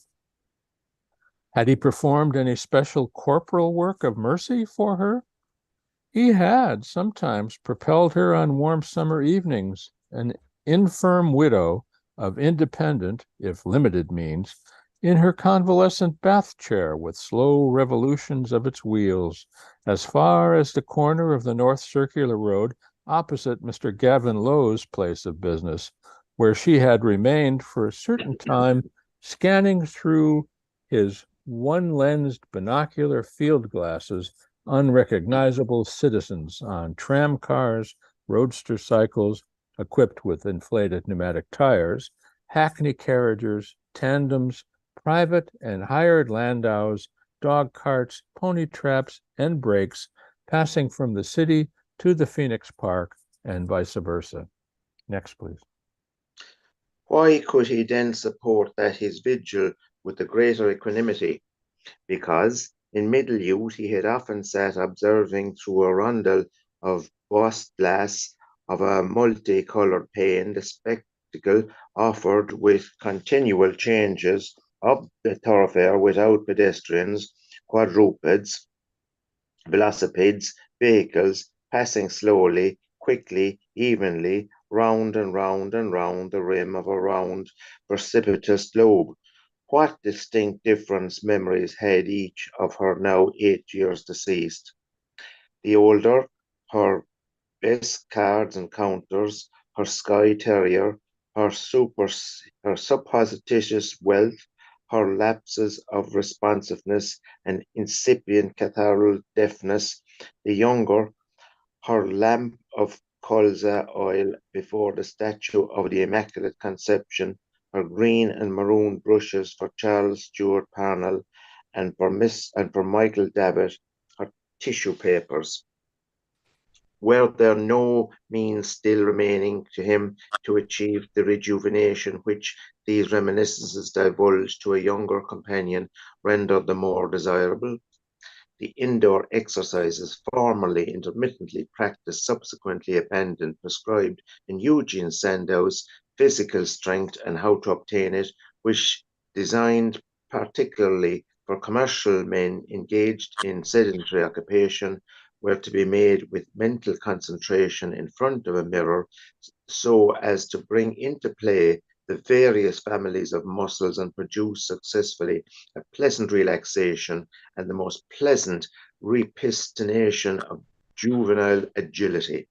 Had he performed any special corporal work of mercy for her? He had sometimes propelled her on warm summer evenings, an infirm widow of independent, if limited means, in her convalescent bath chair with slow revolutions of its wheels, as far as the corner of the North Circular Road opposite Mr. Gavin Lowe's place of business, where she had remained for a certain time, scanning through his one-lensed binocular field glasses unrecognizable citizens on tram cars, roadster cycles equipped with inflated pneumatic tires, hackney carriages, tandems, private and hired landaus, dog carts, pony traps, and brakes, passing from the city to the Phoenix Park and vice versa. Next, please. Why could he then support that his vigil with the greater equanimity? Because in middle youth he had often sat observing through a rondel of bossed glass of a multicoloured pane the spectacle offered with continual changes of the thoroughfare without pedestrians, quadrupeds, velocipedes, vehicles passing slowly, quickly, evenly, round and round and round the rim of a round, precipitous globe. What distinct difference memories had each of her now 8 years deceased. The older, her best cards and counters, her Skye Terrier, her supposititious wealth, her lapses of responsiveness and incipient catarrhal deafness. The younger, her lamp of colza oil before the statue of the Immaculate Conception, her green and maroon brushes for Charles Stuart Parnell, and for Michael Davitt, her tissue papers. Were there no means still remaining to him to achieve the rejuvenation which these reminiscences divulged to a younger companion rendered the more desirable? The indoor exercises formerly intermittently practiced, subsequently abandoned, prescribed in Eugene Sandow's Physical Strength and How to Obtain It, which designed particularly for commercial men engaged in sedentary occupation, were to be made with mental concentration in front of a mirror so as to bring into play the various families of muscles and produce successfully a pleasant relaxation and the most pleasant repistination of juvenile agility.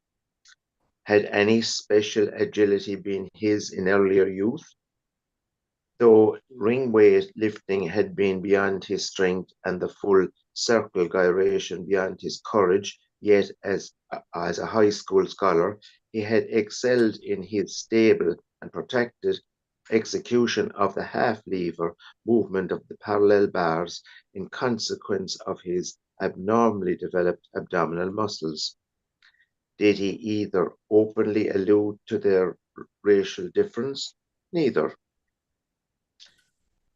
Had any special agility been his in earlier youth? Though ring weight lifting had been beyond his strength and the full circle gyration beyond his courage, yet as a high school scholar, he had excelled in his stable and protected execution of the half-lever movement of the parallel bars in consequence of his abnormally developed abdominal muscles. Did he either openly allude to their racial difference? Neither.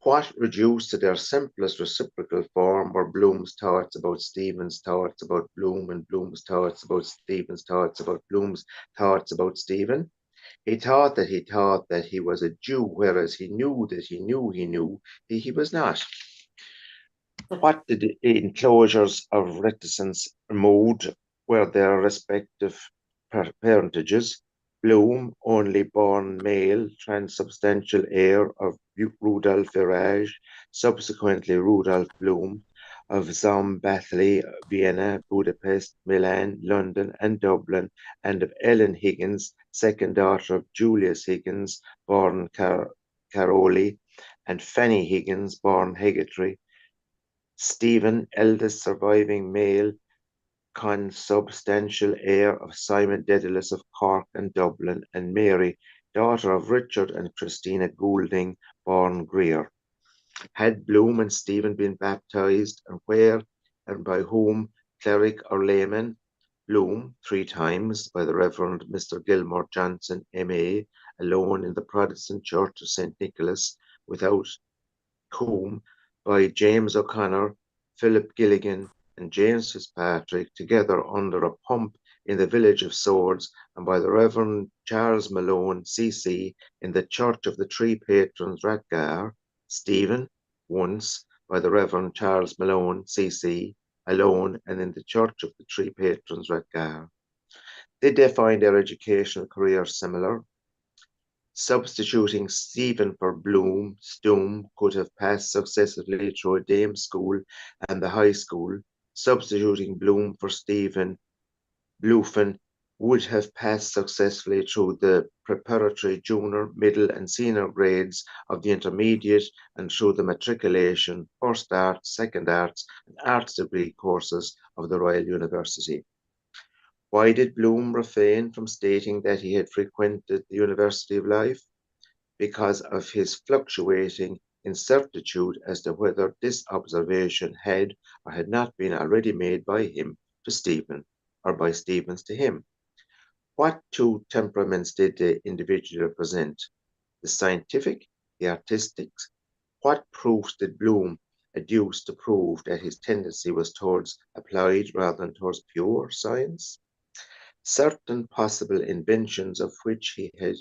What reduced to their simplest reciprocal form were Bloom's thoughts about Stephen's thoughts about Bloom and Bloom's thoughts about Stephen's thoughts about Bloom's thoughts about Stephen. He thought that he was a Jew, whereas he knew that he knew he was not. What did the enclosures of reticence mood were their respective parentages? Bloom, only born male, transubstantial heir of Rudolf Virage, subsequently Rudolf Bloom, of Szombathely, Vienna, Budapest, Milan, London, and Dublin, and of Ellen Higgins, second daughter of Julius Higgins, born Caroli, and Fanny Higgins, born Hegetry. Stephen, eldest surviving male, consubstantial heir of Simon Dedalus of Cork and Dublin, and Mary, daughter of Richard and Christina Goulding, born Greer. Had Bloom and Stephen been baptized, and where and by whom, cleric or layman? Bloom, 3 times, by the Reverend Mr. Gilmore Johnson, M.A., alone in the Protestant Church of St. Nicholas, without whom, by James O'Connor, Philip Gilligan, and James Fitzpatrick, together under a pump in the village of Swords, and by the Reverend Charles Malone, C.C., in the Church of the Three Patrons, Rathgar. Stephen, once, by the Reverend Charles Malone, C.C., alone, and in the Church of the Three Patrons, Rathgar. Did they find their educational career similar? Substituting Stephen for Bloom, Stoom could have passed successively through a dame school and the high school. Substituting Bloom for Stephen, Bloofen would have passed successfully through the preparatory, junior, middle, and senior grades of the intermediate and through the matriculation, first arts, second arts, and arts degree courses of the Royal University. Why did Bloom refrain from stating that he had frequented the University of Life? Because of his fluctuating incertitude as to whether this observation had or had not been already made by him to Stephen, or by Stevens to him. What 2 temperaments did the individual represent? The scientific, the artistic? What proofs did Bloom adduce to prove that his tendency was towards applied rather than towards pure science? Certain possible inventions of which he had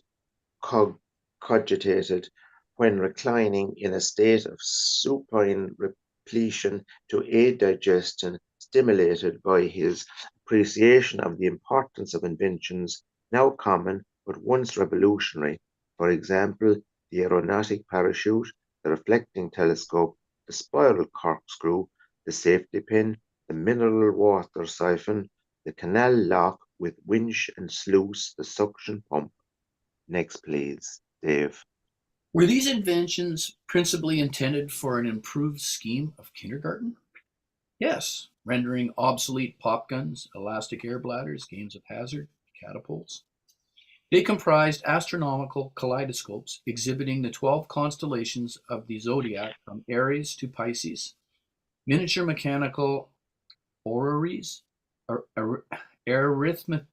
cogitated when reclining in a state of supine repletion to aid digestion, stimulated by his appreciation of the importance of inventions now common but once revolutionary, for example, the aeronautic parachute, the reflecting telescope, the spiral corkscrew, the safety pin, the mineral water siphon, the canal lock with winch and sluice, the suction pump. Next, please, Dave. Were these inventions principally intended for an improved scheme of kindergarten? Yes, rendering obsolete pop guns, elastic air bladders, games of hazard, catapults. They comprised astronomical kaleidoscopes exhibiting the 12 constellations of the zodiac from Aries to Pisces, miniature mechanical orreries, arithmetical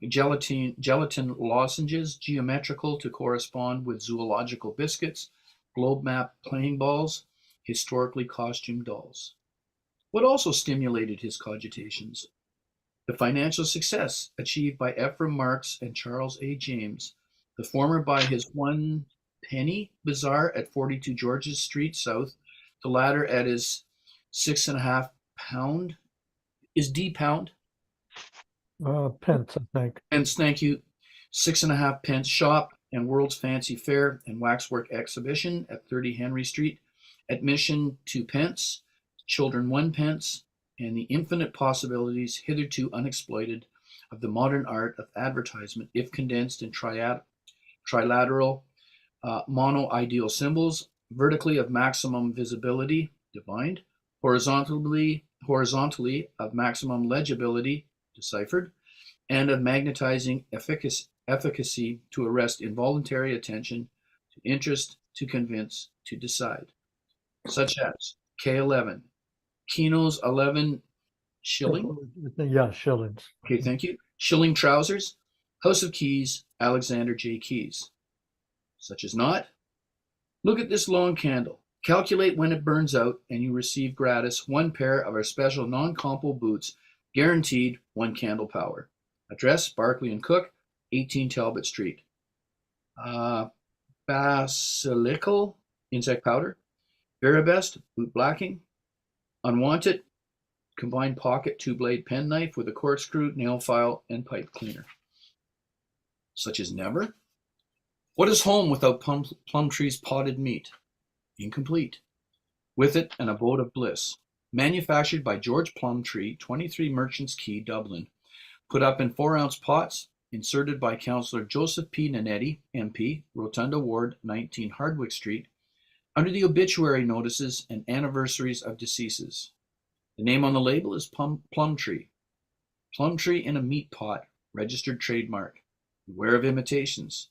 gelatin lozenges, geometrical to correspond with zoological biscuits, globe map playing balls, historically costumed dolls. What also stimulated his cogitations? The financial success achieved by Ephraim Marx and Charles A. James, the former by his 1 penny bazaar at 42 George's Street South, the latter at his 6.5 pound. Is D pound? Pence, I think. Pence, thank you. 6.5 pence shop and World's Fancy Fair and Waxwork Exhibition at 30 Henry Street. Admission 2 pence, children 1 pence, and the infinite possibilities hitherto unexploited of the modern art of advertisement, if condensed in trilateral mono-ideal symbols, vertically of maximum visibility, divined, horizontally of maximum legibility, deciphered, and of magnetizing efficacy to arrest involuntary attention, to interest, to convince, to decide, such as K11, Kino's 11 shilling. Yeah, shillings. Okay, thank you. Shilling trousers, House of Keys, Alexander J. Keys. Such as not. Look at this long candle. Calculate when it burns out, and you receive gratis 1 pair of our special non-compo boots, guaranteed 1 candle power. Address, Barclay and Cook, 18 Talbot Street. Basilical insect powder. Veribest boot blacking. Unwanted combined pocket 2-blade penknife with a corkscrew, nail file, and pipe cleaner. Such as never. What is home without Plumtree's potted meat? Incomplete. With it, an abode of bliss. Manufactured by George Plumtree, 23 Merchants Quay, Dublin. Put up in 4-ounce pots, inserted by Councillor Joseph P. Nanetti, MP, Rotunda Ward, 19 Hardwick Street, under the obituary notices and anniversaries of deceases. The name on the label is Plumtree. Plumtree in a meat pot, registered trademark. Beware of imitations.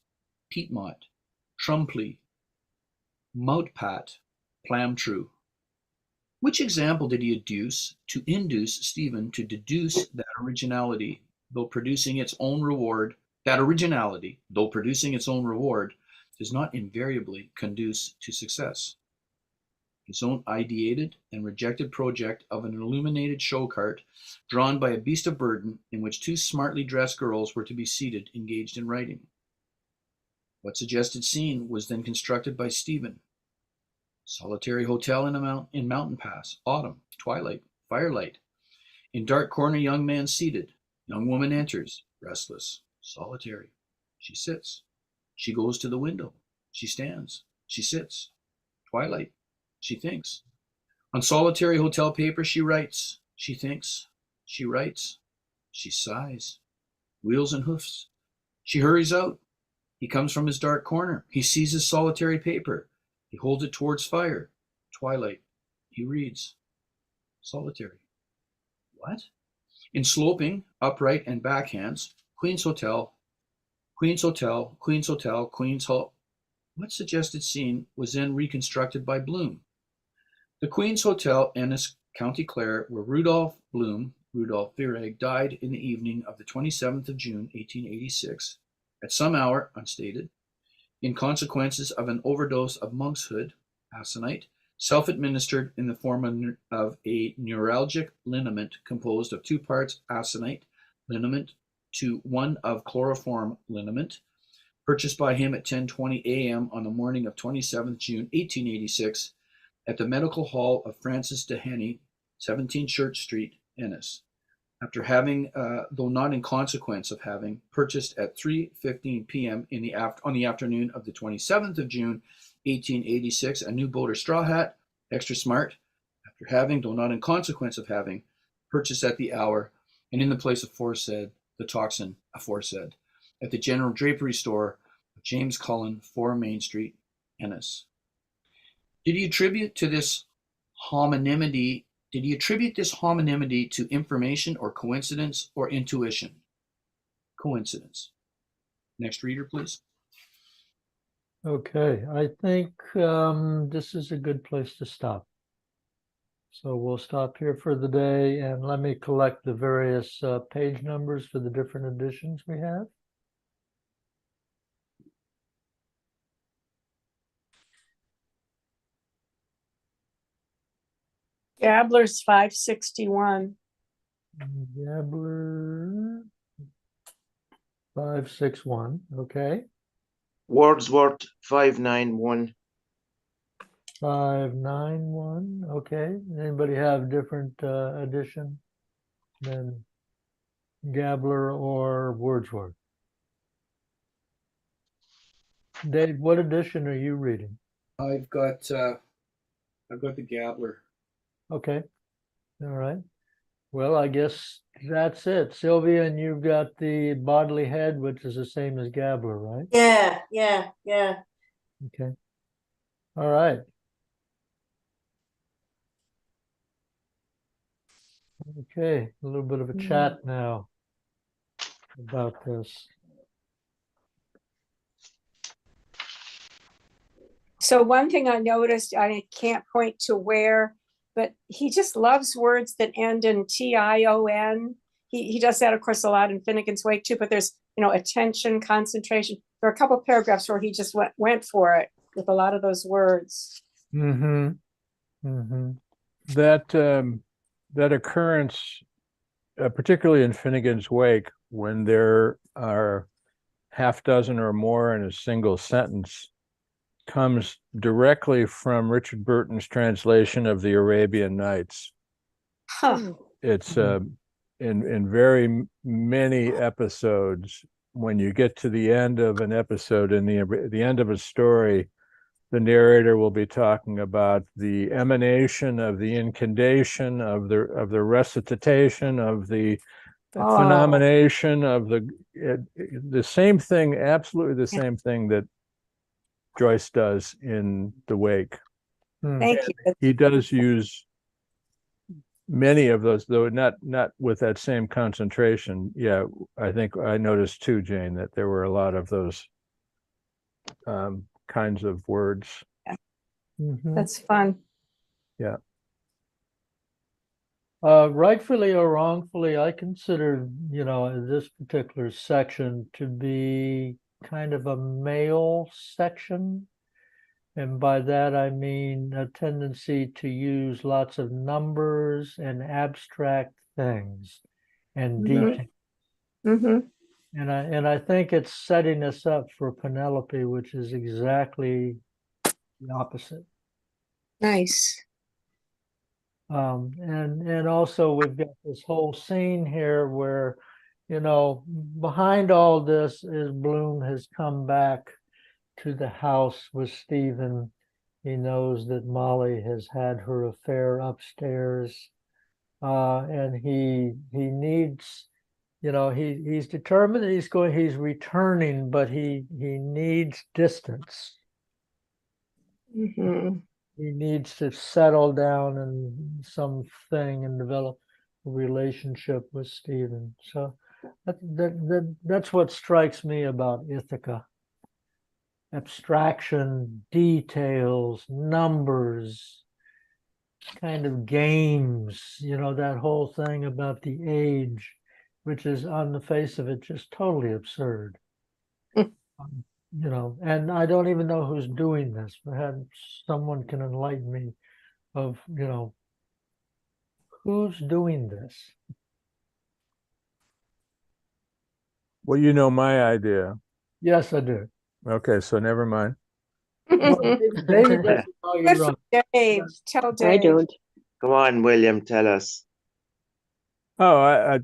Piedmont, Trumplee, Moutpat, Plamtrue. Which example did he adduce to induce Stephen to deduce that originality, though producing its own reward, does not invariably conduce to success? His own ideated and rejected project of an illuminated show cart drawn by a beast of burden in which 2 smartly dressed girls were to be seated engaged in writing. What suggested scene was then constructed by Stephen? Solitary hotel in Mountain Pass, autumn, twilight, firelight. In dark corner, young man seated. Young woman enters, restless, solitary. She sits. She goes to the window. She stands. She sits. Twilight. She thinks. On solitary hotel paper, she writes. She thinks. She writes. She sighs. Wheels and hoofs. She hurries out. He comes from his dark corner. He sees his solitary paper. He holds it towards fire. Twilight. He reads. Solitary. What? In sloping, upright, and backhands, Queen's Hotel, Queen's Hotel, Queen's Hotel, Queen's Hall. What suggested scene was then reconstructed by Bloom? The Queen's Hotel, Ennis, County Clare, where Rudolph Bloom, Rudolph Virag, died in the evening of the 27th of June, 1886, at some hour, unstated, in consequences of an overdose of monkshood, aconite, self-administered in the form of a neuralgic liniment composed of 2 parts aconite liniment to 1 of chloroform liniment, purchased by him at 10:20 a.m. on the morning of 27th June, 1886, at the Medical Hall of Francis de Henny, 17 Church Street, Ennis. After having, though not in consequence of having, purchased at 3:15 p.m. on the afternoon of the 27th of June, 1886, a new boater straw hat, extra smart, after having, though not in consequence of having, purchased at the hour, and in the place aforesaid, the toxin aforesaid, at the general drapery store of James Cullen, 4 Main Street, Ennis. Did he attribute this homonymity to information or coincidence or intuition? Coincidence. Next reader, please. Okay, I think this is a good place to stop. So we'll stop here for the day, and let me collect the various page numbers for the different editions we have. Gabler's 561. Gabler 561. Okay. Wordsworth 591. 591. Okay. Anybody have different edition than Gabler or Wordsworth? Dave, what edition are you reading? I've got the Gabler. Okay. All right. Well, I guess that's it. Sylvia, and you've got the Bodley Head, which is the same as Gabler, right? Yeah. Okay. All right. Okay. A little bit of a chat now about this. So one thing I noticed, I can't point to where, but he just loves words that end in Tion. He does that, of course, a lot in Finnegan's Wake too, but there's, attention, concentration. There are a couple of paragraphs where he just went for it with a lot of those words. Mm-hmm. Mm-hmm. That occurrence, particularly in Finnegan's Wake, when there are half dozen or more in a single sentence, comes directly from Richard Burton's translation of the Arabian Nights. Huh. It's in very many episodes, when you get to the end of an episode, in the end of a story, the narrator will be talking about the emanation of the incantation of the recitation of the phenomenation of the same thing, absolutely the same thing that Joyce does in The Wake. Thank you. He does use many of those, though not with that same concentration. Yeah, I think I noticed too, Jane, that there were a lot of those kinds of words. Mm-hmm. That's fun. Yeah. Rightfully or wrongfully, I consider, this particular section to be kind of a male section. And by that, I mean a tendency to use lots of numbers and abstract things and detail. Mm-hmm. And I think it's setting us up for Penelope, which is exactly the opposite. Nice. And also we've got this whole scene here where, behind all this is Bloom has come back to the house with Stephen. He knows that Molly has had her affair upstairs. And he needs, he's determined that he's returning, but he needs distance. Mm-hmm. He needs to settle down in something and develop a relationship with Stephen. So that's what strikes me about Ithaca. Abstraction, details, numbers, kind of games, that whole thing about the age, which is on the face of it just totally absurd. And I don't even know who's doing this. Perhaps someone can enlighten me of, who's doing this. Well, you know my idea. Yes, I do. Okay, so never mind. Well, David doesn't know you're Good wrong. for Dave. Tell Dave. I don't. Come on, William, tell us. Oh,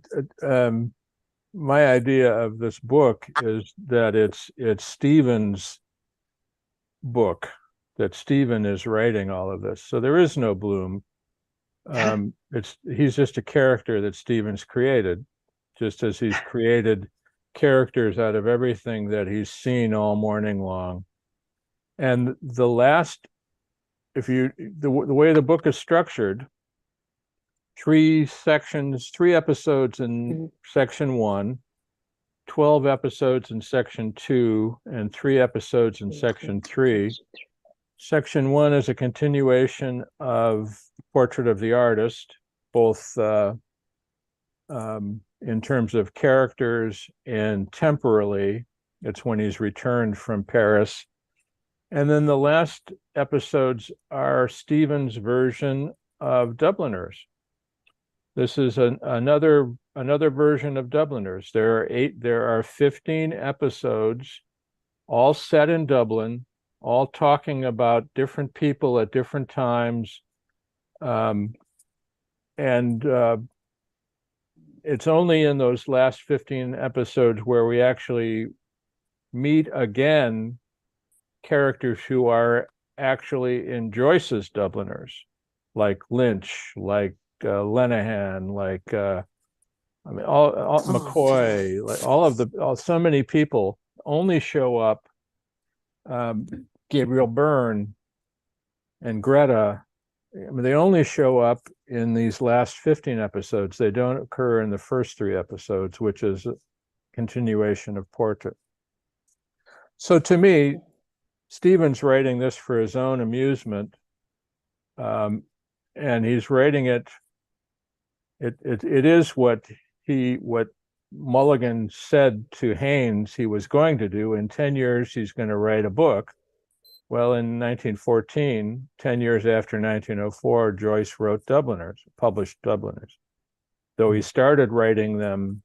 my idea of this book is that it's Stephen's book, that Stephen is writing all of this. So there is no Bloom. He's just a character that Stephen's created, just as he's created characters out of everything that he's seen all morning long. And the last, the way the book is structured, 3 episodes in section 1, 12 episodes in section 2, and 3 episodes in section 3. Section 1 is a continuation of Portrait of the Artist, both in terms of characters and temporally. It's when he's returned from Paris. And then the last episodes are Stephen's version of Dubliners. This is another version of Dubliners. There are 15 episodes, all set in Dublin, all talking about different people at different times. And it's only in those last 15 episodes where we actually meet again characters who are actually in Joyce's Dubliners, like Lynch, like Lenehan, like all McCoy, like so many people only show up. Gabriel Byrne and Greta, I mean, they only show up in these last 15 episodes. They don't occur in the first 3 episodes, which is a continuation of Portrait. So to me, Stephen's writing this for his own amusement, and he's writing it. It is what Mulligan said to Haynes he was going to do. In 10 years, he's going to write a book. Well, in 1914, 10 years after 1904, Joyce wrote Dubliners, published Dubliners. Though he started writing them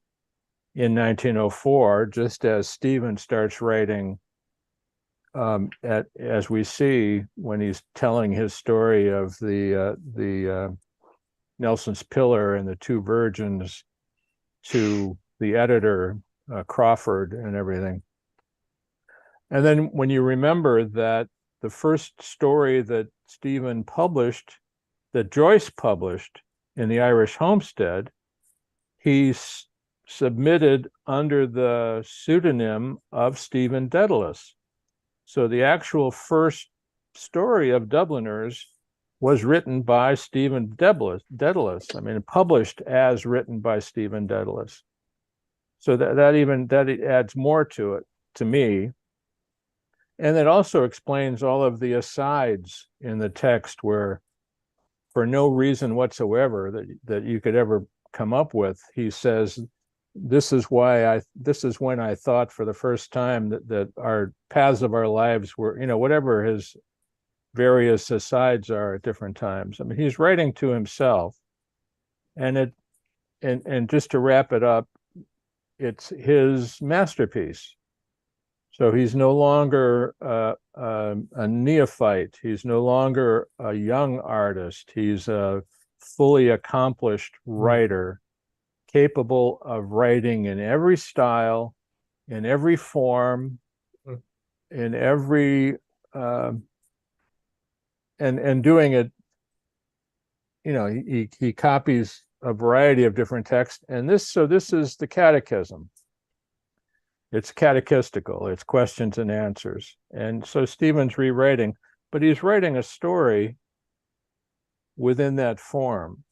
in 1904, just as Stephen starts writing, as we see when he's telling his story of the Nelson's Pillar and the 2 virgins to the editor, Crawford, and everything. And then when you remember that the first story that Stephen published, that Joyce published in the Irish Homestead, he submitted under the pseudonym of Stephen Dedalus. So the actual first story of Dubliners was written by Stephen Dedalus. I mean, published as written by Stephen Dedalus. So that adds more to it, to me. And it also explains all of the asides in the text where, for no reason whatsoever that you could ever come up with, he says, this is when I thought for the first time that our paths of our lives were, whatever his various asides are at different times. I mean, he's writing to himself. And just to wrap it up, it's his masterpiece. So he's no longer a neophyte. He's no longer a young artist. He's a fully accomplished writer, capable of writing in every style, in every form, in every and doing it. He copies a variety of different texts, and this is the Catechism. It's catechistical, it's questions and answers. And so Stephen's rewriting, but he's writing a story within that form.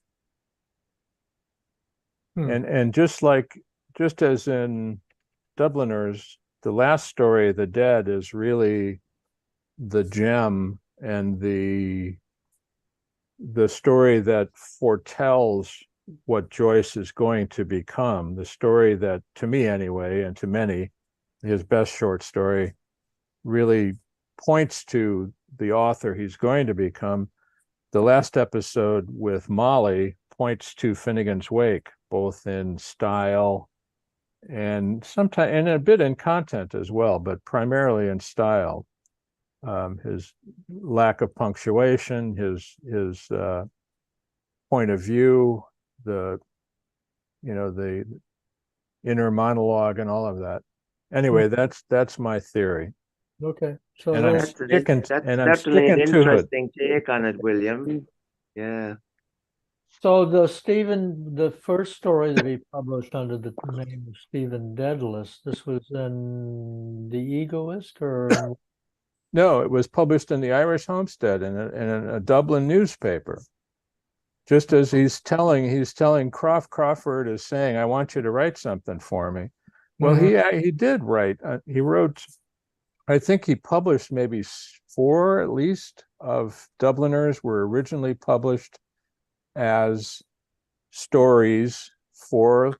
And just as in Dubliners, the last story, The Dead, is really the gem and the story that foretells what Joyce is going to become, the story that, to me anyway, and to many, his best short story, really points to the author he's going to become. The last episode with Molly points to Finnegan's Wake, both in style and sometimes, and a bit in content as well, but primarily in style. His lack of punctuation, his point of view, the inner monologue, and all of that. Anyway, that's my theory. Okay, so And I'm sticking to it. Interesting take on it, William. Yeah. So the first story that he published under the name of Stephen Dedalus, this was in The Egoist, or no, it was published in the Irish Homestead in a Dublin newspaper. Just as he's telling Crawford is saying, I want you to write something for me. Well, he did write. He wrote, I think he published maybe 4 at least of Dubliners were originally published as stories for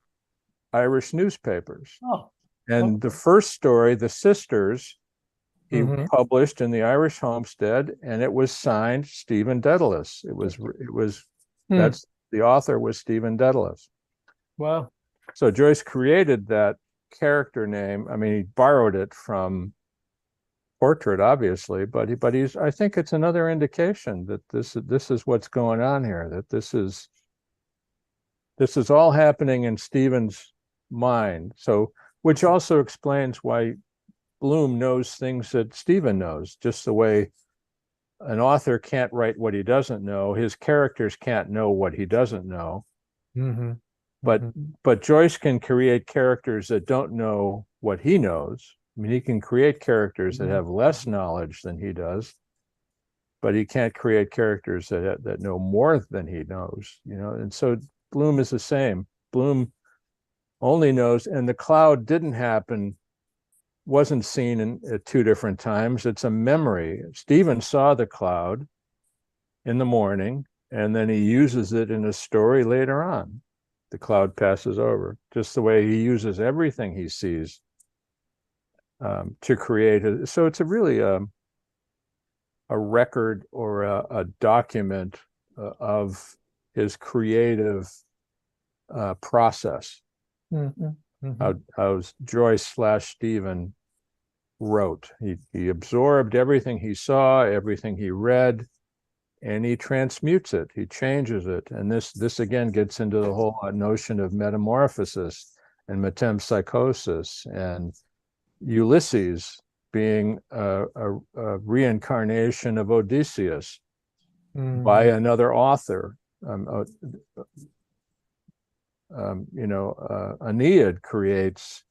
Irish newspapers. Oh, and okay. The first story, The Sisters, he published in the Irish Homestead, and it was signed Stephen Dedalus. It was that's the author was Stephen Dedalus. Wow. So Joyce created that character name. I mean, he borrowed it from portrait, obviously, but he's. I think it's another indication that this is what's going on here. That this is all happening in Stephen's mind. So, which also explains why Bloom knows things that Stephen knows, just the way an author can't write what he doesn't know. His characters can't know what he doesn't know. Mm-hmm. But Joyce can create characters that don't know what he knows. I mean, he can create characters that have less knowledge than he does, but he can't create characters that know more than he knows, And so Bloom is the same. Bloom only knows, and the cloud wasn't seen at two different times. It's a memory. Stephen saw the cloud in the morning, and then he uses it in a story later on. The cloud passes over, just the way he uses everything he sees to create it. So it's really a record or a document of his creative process. How Joyce / Stephen wrote. He absorbed everything he saw, everything he read, and he transmutes it. He changes it. And this again gets into the whole notion of metamorphosis and metempsychosis, and Ulysses being a reincarnation of Odysseus by another author. Aeneid creates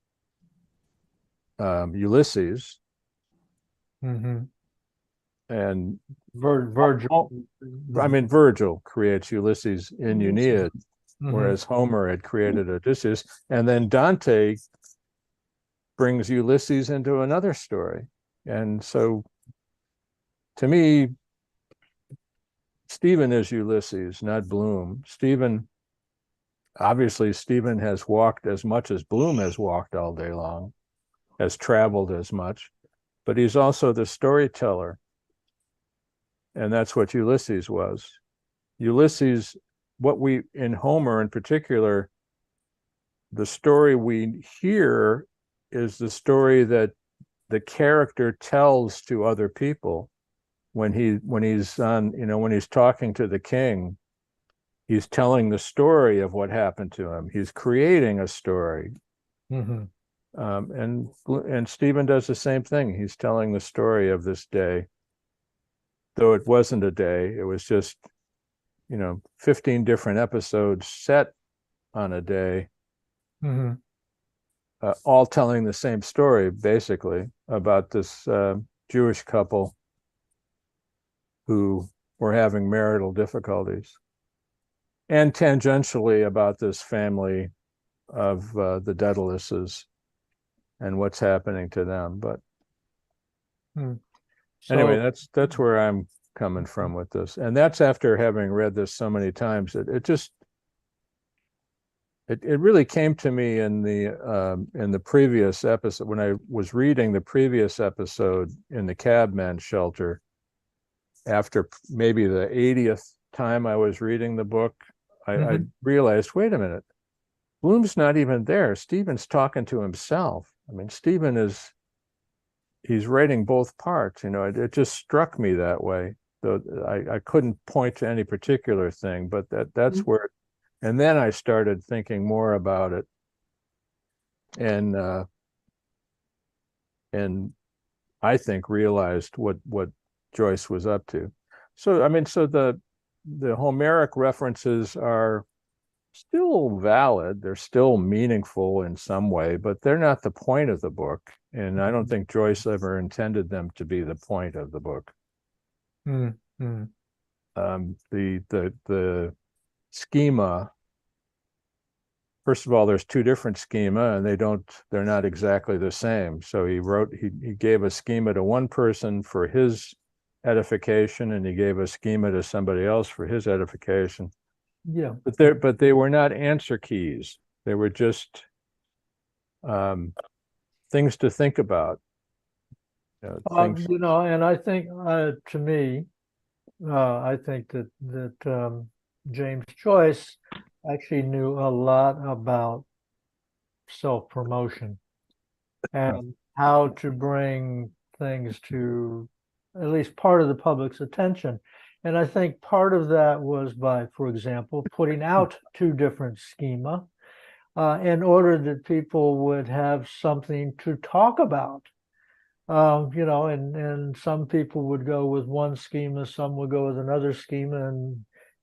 Ulysses, and Virgil. Virgil creates Ulysses in Aeneid, whereas Homer had created Odysseus, and then Dante brings Ulysses into another story. And so, to me, Stephen is Ulysses, not Bloom. Obviously, Stephen has walked as much as Bloom has walked all day long, has traveled as much, but he's also the storyteller. And that's what Ulysses was. Ulysses, in Homer in particular, the story we hear is the story that the character tells to other people when he's talking to the king. He's telling the story of what happened to him. He's creating a story. And Stephen does the same thing. He's telling the story of this day, though it wasn't a day. It was just 15 different episodes set on a day, all telling the same story, basically, about this Jewish couple who were having marital difficulties, and tangentially about this family of the Daedaluses and what's happening to them. But anyway, that's where I'm coming from with this, and that's after having read this so many times. It really came to me in the previous episode, when I was reading the previous episode in the cabman shelter. After maybe the 80th time I was reading the book, I realized, wait a minute, Bloom's not even there. Stephen's talking to himself. I mean, he's writing both parts. It just struck me that way. Though I couldn't point to any particular thing, but that's where. And then I started thinking more about it, and I think realized what Joyce was up to. So the Homeric references are still valid. They're still meaningful in some way, but they're not the point of the book. And I don't think Joyce ever intended them to be the point of the book. The schema, first of all, there's two different schema, and they're not exactly the same. So he gave a schema to one person for his edification, and he gave a schema to somebody else for his edification. Yeah. But they were not answer keys. They were just things to think about. And I think, to me, I think that James Joyce actually knew a lot about self-promotion and how to bring things to at least part of the public's attention. And I think part of that was by, for example, putting out two different schema in order that people would have something to talk about. And some people would go with one schema, some would go with another schema,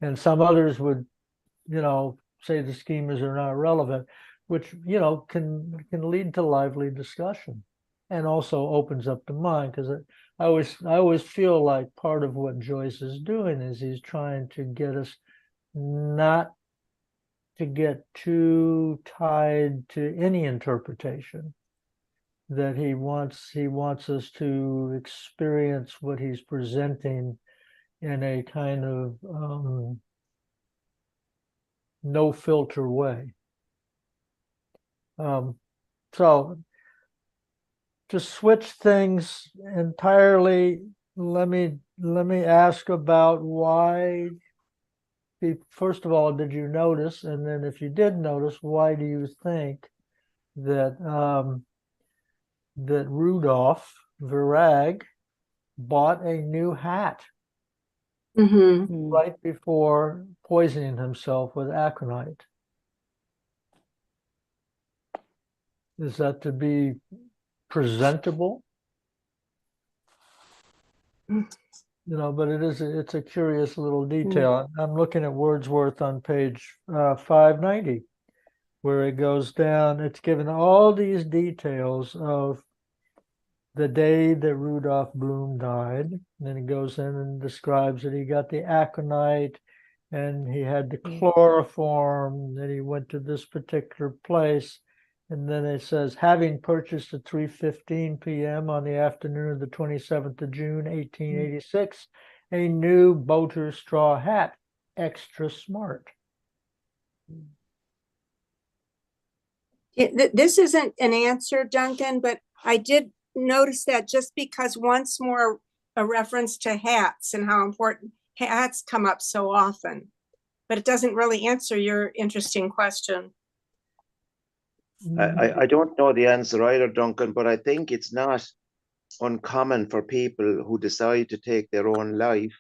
and some others would, say the schemas are not relevant, which, can lead to lively discussion and also opens up the mind, because I always feel like part of what Joyce is doing is he's trying to get us not to get too tied to any interpretation, that he wants us to experience what he's presenting in a kind of no filter way. So to switch things entirely, let me ask about why. First of all, did you notice? And then, if you did notice, why do you think that that Rudolph Virag bought a new hat right before poisoning himself with aconite? Is that to be presentable? But it's a curious little detail. I'm looking at Wordsworth on page 590, where it goes down. It's given all these details of the day that Rudolph Bloom died. And then it goes in and describes that he got the aconite and he had the chloroform, that he went to this particular place. And then it says, having purchased at 3:15 p.m. on the afternoon of the 27th of June, 1886, a new boater straw hat, extra smart. This isn't an answer, Duncan, but I did notice that just because once more a reference to hats and how important hats come up so often, but it doesn't really answer your interesting question. I don't know the answer either, Duncan, but I think it's not uncommon for people who decide to take their own life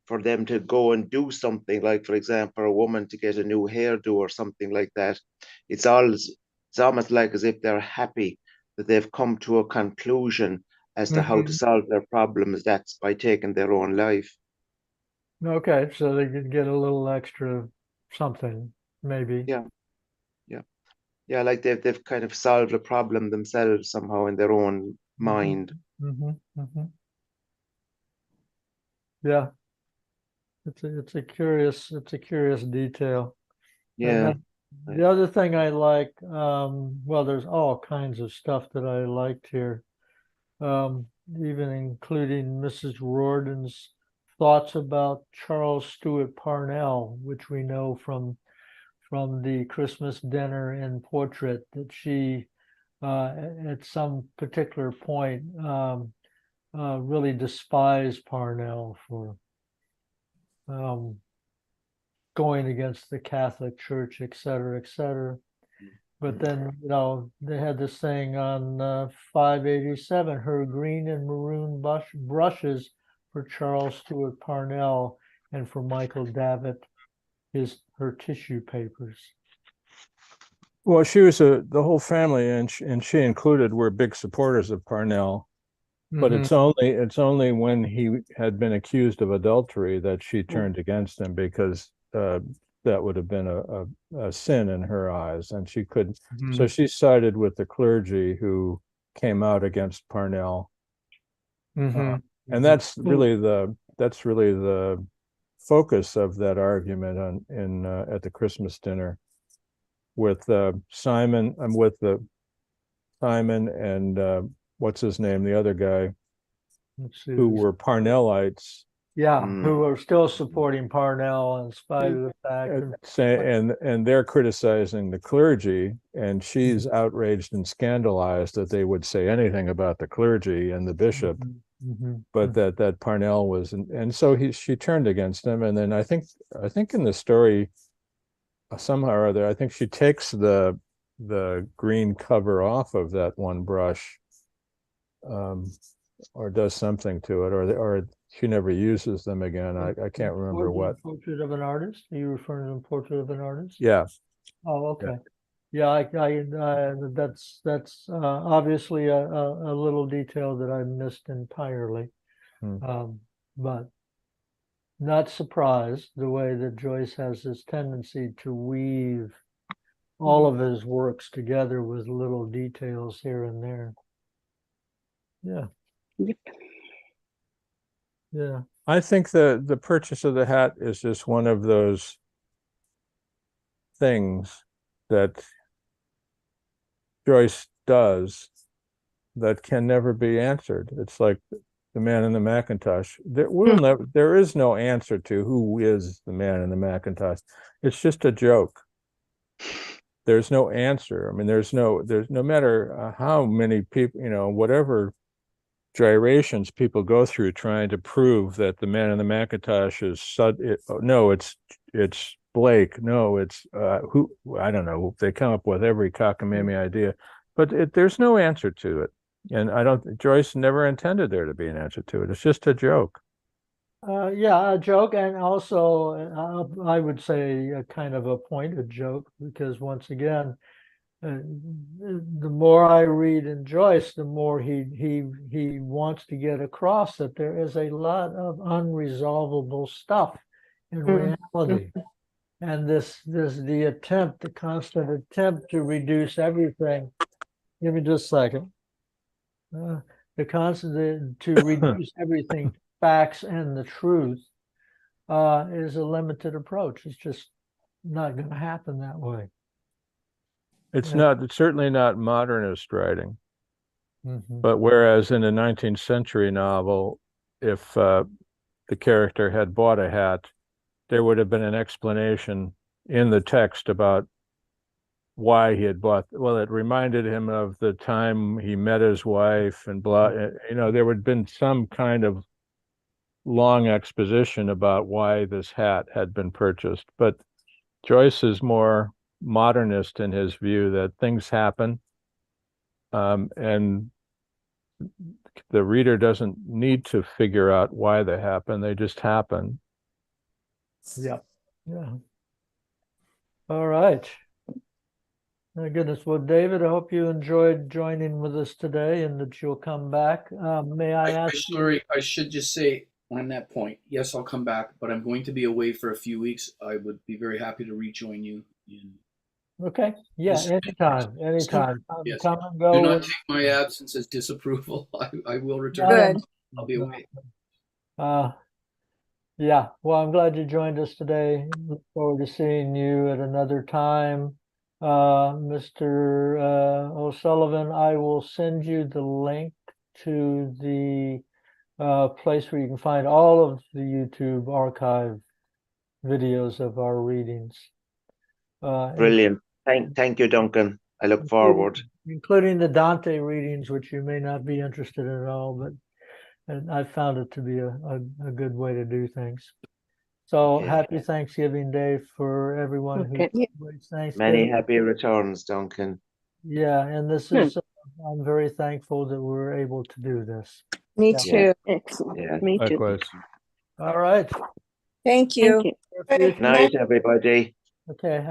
for them to go and do something, like, for example, a woman to get a new hairdo or something like that. It's almost like as if they're happy that they've come to a conclusion as to how to solve their problems. That's by taking their own life. Okay, so they could get a little extra something, maybe. Yeah, like they've kind of solved a problem themselves somehow in their own mind. Yeah, it's a curious detail. Yeah. The other thing I like, well, there's all kinds of stuff that I liked here, even including Mrs. Riordan's thoughts about Charles Stewart Parnell, which we know from the Christmas dinner and portrait, that she at some particular point really despised Parnell for going against the Catholic Church, et cetera, et cetera. But then, they had this thing on 587, her green and maroon brushes for Charles Stewart Parnell, and for Michael Davitt, her tissue papers. Well, she was the whole family, and she included, were big supporters of Parnell. But it's only when he had been accused of adultery that she turned against him, because that would have been a sin in her eyes, and she could. So she sided with the clergy who came out against Parnell, and that's really the focus of that argument at the Christmas dinner with Simon. I'm with Simon and what's his name, the other guy, who were Parnellites. Yeah, who are still supporting Parnell in spite of the fact. And they're criticizing the clergy, and she's outraged and scandalized that they would say anything about the clergy and the bishop, but that Parnell was, and so she turned against him. And then I think in the story, somehow or other, I think she takes the green cover off of that one brush. or does something to it, or she never uses them again. I can't remember what. Portrait of an artist? Are you referring to the portrait of an artist? Yeah. Oh, okay. Yeah, that's obviously a little detail that I missed entirely. But not surprised the way that Joyce has this tendency to weave all of his works together with little details here and there. Yeah. Yep. Yeah. I think the purchase of the hat is just one of those things that Joyce does that can never be answered. It's like the man in the Macintosh. There is no answer to who is the man in the Macintosh. It's just a joke. There's no answer. I mean, there's no matter how many people, whatever gyrations people go through trying to prove that the man in the Macintosh is no, it's Blake. No, it's who, I don't know. They come up with every cockamamie idea, but there's no answer to it. And Joyce never intended there to be an answer to it. It's just a joke. Yeah, a joke, and also I would say a kind of a pointed joke, because once again, the more I read in Joyce, the more he wants to get across that there is a lot of unresolvable stuff in reality, and the constant attempt to reduce everything. Give me just a second. The constant to reduce everything to facts and the truth is a limited approach. It's just not going to happen that way. It's certainly not modernist writing. Mm-hmm. But whereas in a 19th century novel, if the character had bought a hat, there would have been an explanation in the text about why he had bought. Well, it reminded him of the time he met his wife and blah. There would have been some kind of long exposition about why this hat had been purchased. But Joyce is more modernist in his view that things happen, and the reader doesn't need to figure out why they happen. They just happen. Yeah. All right. My goodness. Well, David, I hope you enjoyed joining with us today and that you'll come back. May I ask? I should just say on that point, yes, I'll come back, but I'm going to be away for a few weeks. I would be very happy to rejoin you. Okay. Yeah, anytime. Yes. Come and go. Do not take my absence as disapproval. I will return. Good. I'll be away. Yeah. Well, I'm glad you joined us today. Look forward to seeing you at another time. Mr. O'Sullivan, I will send you the link to the place where you can find all of the YouTube archive videos of our readings. Brilliant. Thank you, Duncan. I look forward. Including the Dante readings, which you may not be interested in at all, but I found it to be a good way to do things. So happy Thanksgiving Day for everyone who celebrates Thanksgiving. Many happy returns, Duncan. Yeah, and this is, I'm very thankful that we're able to do this. Me too. Excellent. Yeah. Me too. Likewise. All right. Thank you. Thank you. Good night, everybody. Okay.